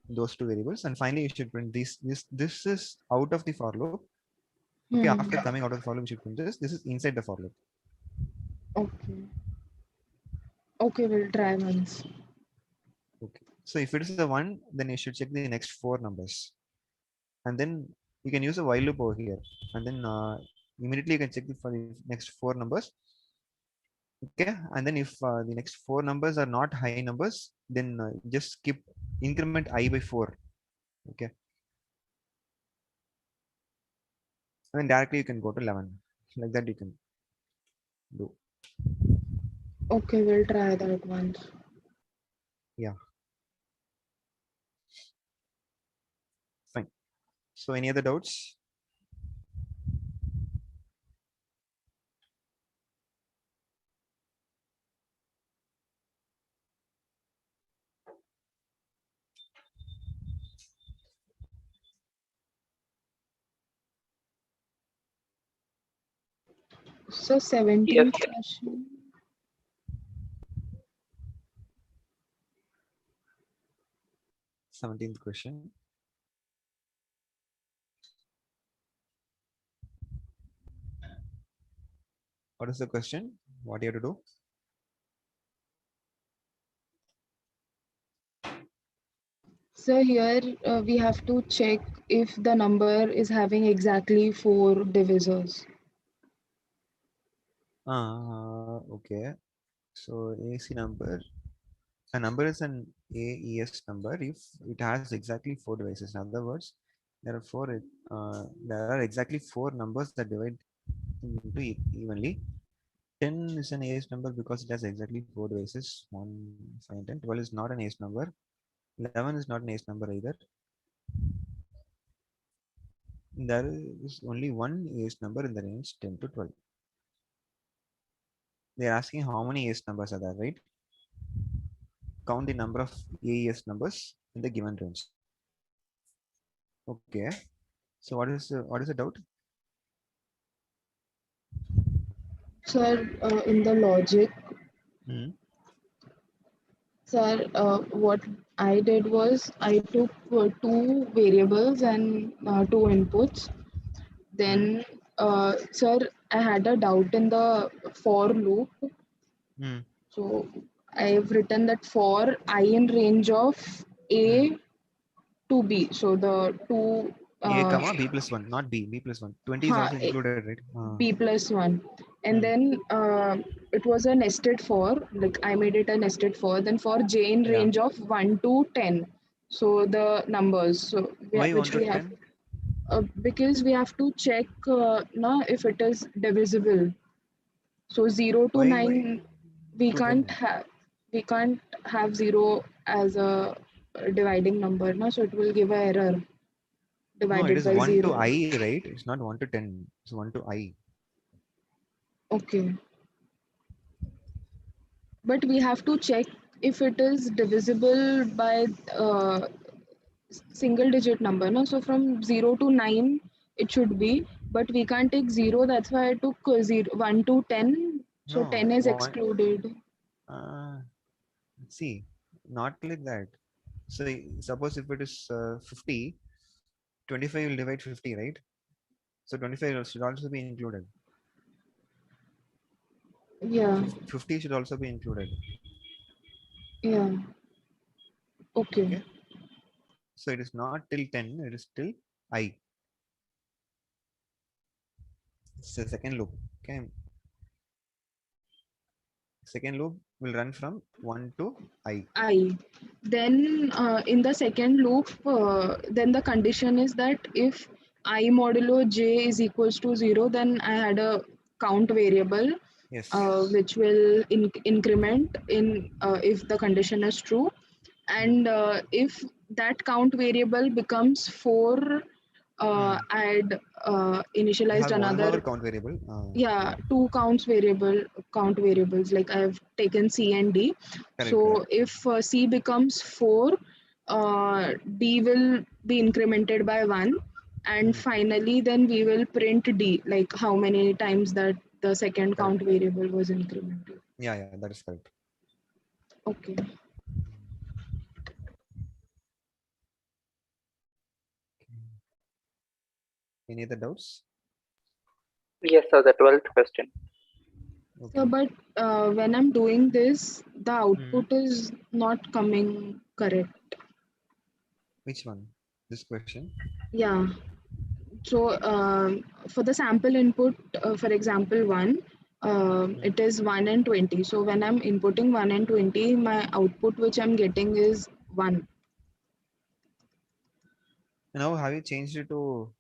those 2 variables, and finally you should print this is out of the for loop. Okay, after coming out of the for loop, you should print this. This is inside the for loop. Okay. Okay, we'll try once. Okay. So if it is the 1, then you should check the next 4 numbers, and then you can use a while loop over here, and then immediately you can check for the next 4 numbers, Okay, and then if the next four numbers are not high numbers, then just skip increment I by 4. Okay, and then directly you can go to 11. Like that you can do. Okay, we'll try that once. Yeah, fine. So any other doubts? So 17th question. 17th question. What is the question? What do you have to do? So here we have to check if the number is having exactly 4 divisors. Okay. So AC number. A number is an AES number if it has exactly 4 divisors. In other words, there are there are exactly 4 numbers that divide into evenly. 10 is an AES number because it has exactly 4 divisors. 1, 5, 10. 12 is not an AES number. 11 is not an AES number either. There is only one AES number in the range 10 to 12. They are asking how many AES numbers are there, right? Count the number of AES numbers in the given range. Okay. So what is the doubt? Sir, in the logic, sir, what I did was I took 2 variables and 2 inputs. Then, sir, I had a doubt in the for loop. So I've written that for I in range of A to B. So the two A comma B plus 1, not B, B plus 1. 20 is also included, right? B plus 1. And then it was a nested for, like I made it a nested for, then for J in range of 1 to 10. So the numbers, so Why 1 which to we have, 10? because we have to check now if it is divisible. So 0 to Why 9, we to can't 10? have 0 as a dividing number, no? So it will give an error No, it divided is by 1 to 0. I, right? It's not 1 to 10. It's 1 to I. Okay. But we have to check if it is divisible by single digit number, no? So from 0 to 9 it should be, but we can't take 0. That's why I took 1 to 10. So No, 10 is 1. excluded. See, not like that. So suppose if it is 50, 25 will divide 50, right? So 25 should also be included. Yeah. 50 should also be included. Yeah. Okay. So it is not till 10, it is till I. It's the second loop. Okay. Second loop will run from 1 to I. Then in the second loop, then the condition is that if I modulo j is equals to 0, then I had a count variable, Yes. which will increment in if the condition is true. And if that count variable becomes 4, I'd initialized You have one another. more count variable. Yeah, 2 count variables, like I have taken C and D. Correct, So correct. if C becomes 4, D will be incremented by 1, and finally then we will print D, like how many times that the second count variable was incremented. Yeah, that is correct. Okay. Any other doubts? Yes, sir, the 12th question. So, but when I'm doing this, the output is not coming correct. Which one? This question? Yeah. So for the sample input, for example 1, it is 1 and 20. So when I'm inputting 1 and 20, my output which I'm getting is 1. Now have you changed it to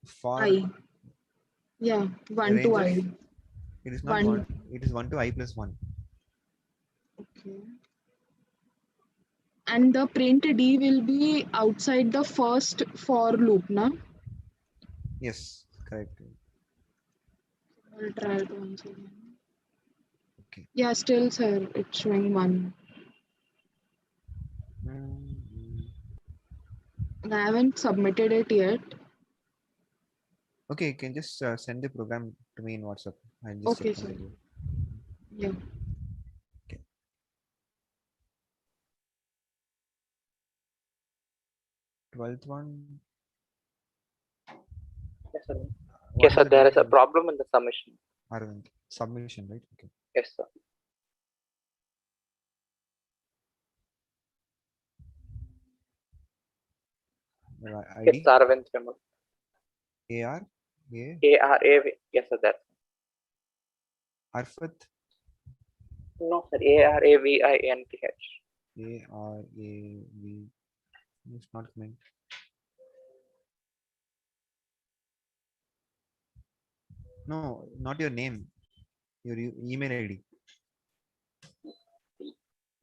for I. Yeah, 1 to ranges? I. It is not 1. It is 1 to I plus 1. Okay. And the print D will be outside the first for loop, na? Yes, correct. I'll try it once again. Okay. Yeah, still, sir, it's showing 1. I haven't submitted it yet. Okay, you can just send the program to me in WhatsApp. I'll just Okay, check and sir. tell you. Yeah. Okay. 12th one. Yes, sir. What Yes, is sir. the There is a name? problem in the submission. Arvind. Submission, right? Okay. Yes, sir. Yes, ID? Arvind Vimal. AR? A? A-R-A-V. Yes, sir. That's Arfat? no, sir. A-R-A-V-I-N-T-H. ARAV. It's not coming. No, not your name. Your email ID.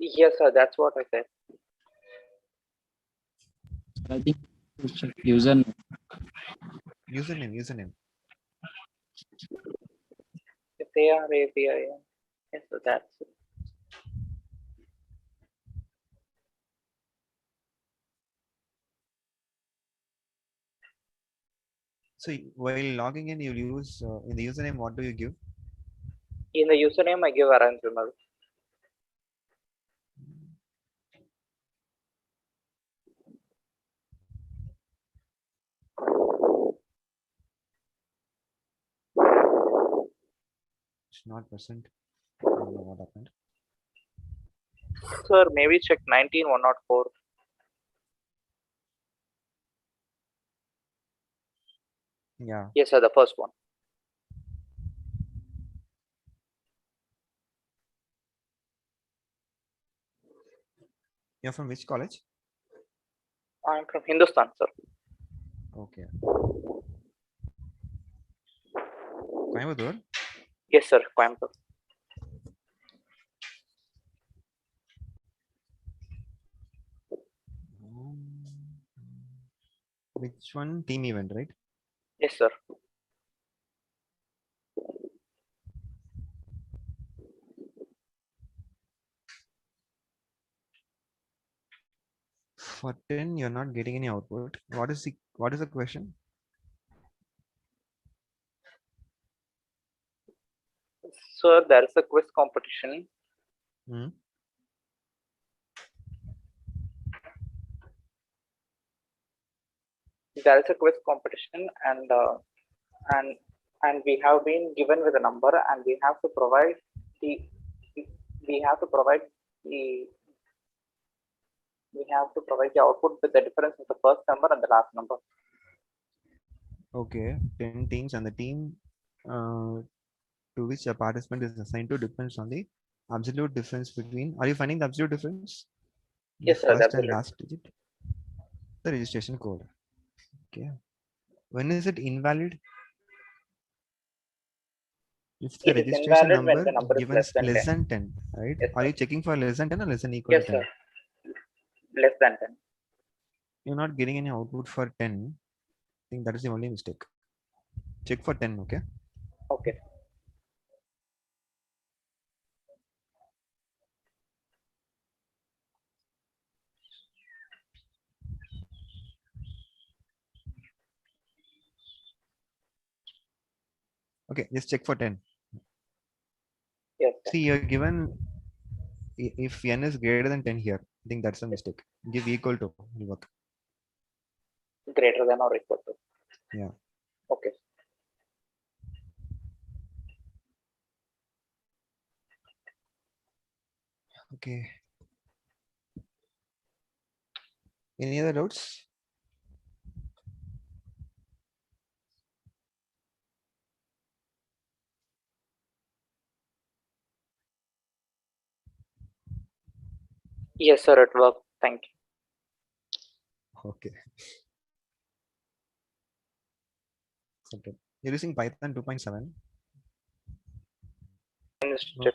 Yes, sir. That's what I said. I think username. Username. It's A-R-A-V-I-N. Yes, sir. That's it. So while logging in, you'll use in the username. What do you give? In the username, I give Arvind Vimal. It's not present. I don't know what happened. Sir, maybe check 19104. Yeah. Yes, sir. The first one. You're from which college? I'm from Hindustan, sir. Okay. Coimbatore? Yes, sir. Coimbatore. Which one? Team event, right? Yes, sir. For 10, you're not getting any output. What is the question? Sir, there is a quiz competition. Hmm? There is a quiz competition, and we have been given with a number, and we have to provide the output with the difference of the first number and the last number. Okay, 10 teams, and the team to which a participant is assigned to depends on the absolute difference between. Are you finding the absolute difference? Yes, The sir. first That's and it. last digit. The registration code. Okay. When is it invalid? If the It is registration invalid when number the number is given less than 10. Less than 10, right? Yes, Are sir. you checking for less than 10 or less than equal Yes, to 10? sir. Less than 10. You're not getting any output for 10. I think that is the only mistake. Check for 10, okay? Okay. Okay, just check for 10. Yes, sir. See, you're given if n is greater than 10 here. I think that's a mistake. Give equal to will work. Greater than or equal to. Yeah. Okay. Okay. Any other doubts? Yes, sir, it worked. Thank you. Okay. Accepted. You're using Python 2.7. Finished it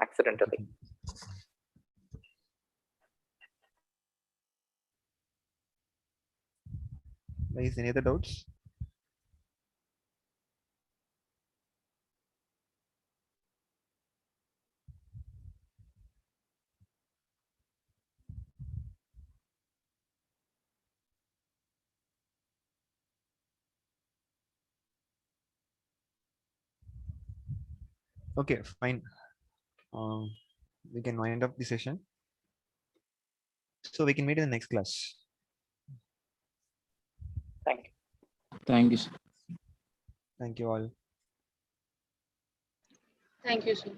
accidentally. Guys, any other doubts? Okay, fine. We can wind up the session. So we can meet in the next class. Thank you. Thank you, sir. Thank you all. Thank you, sir.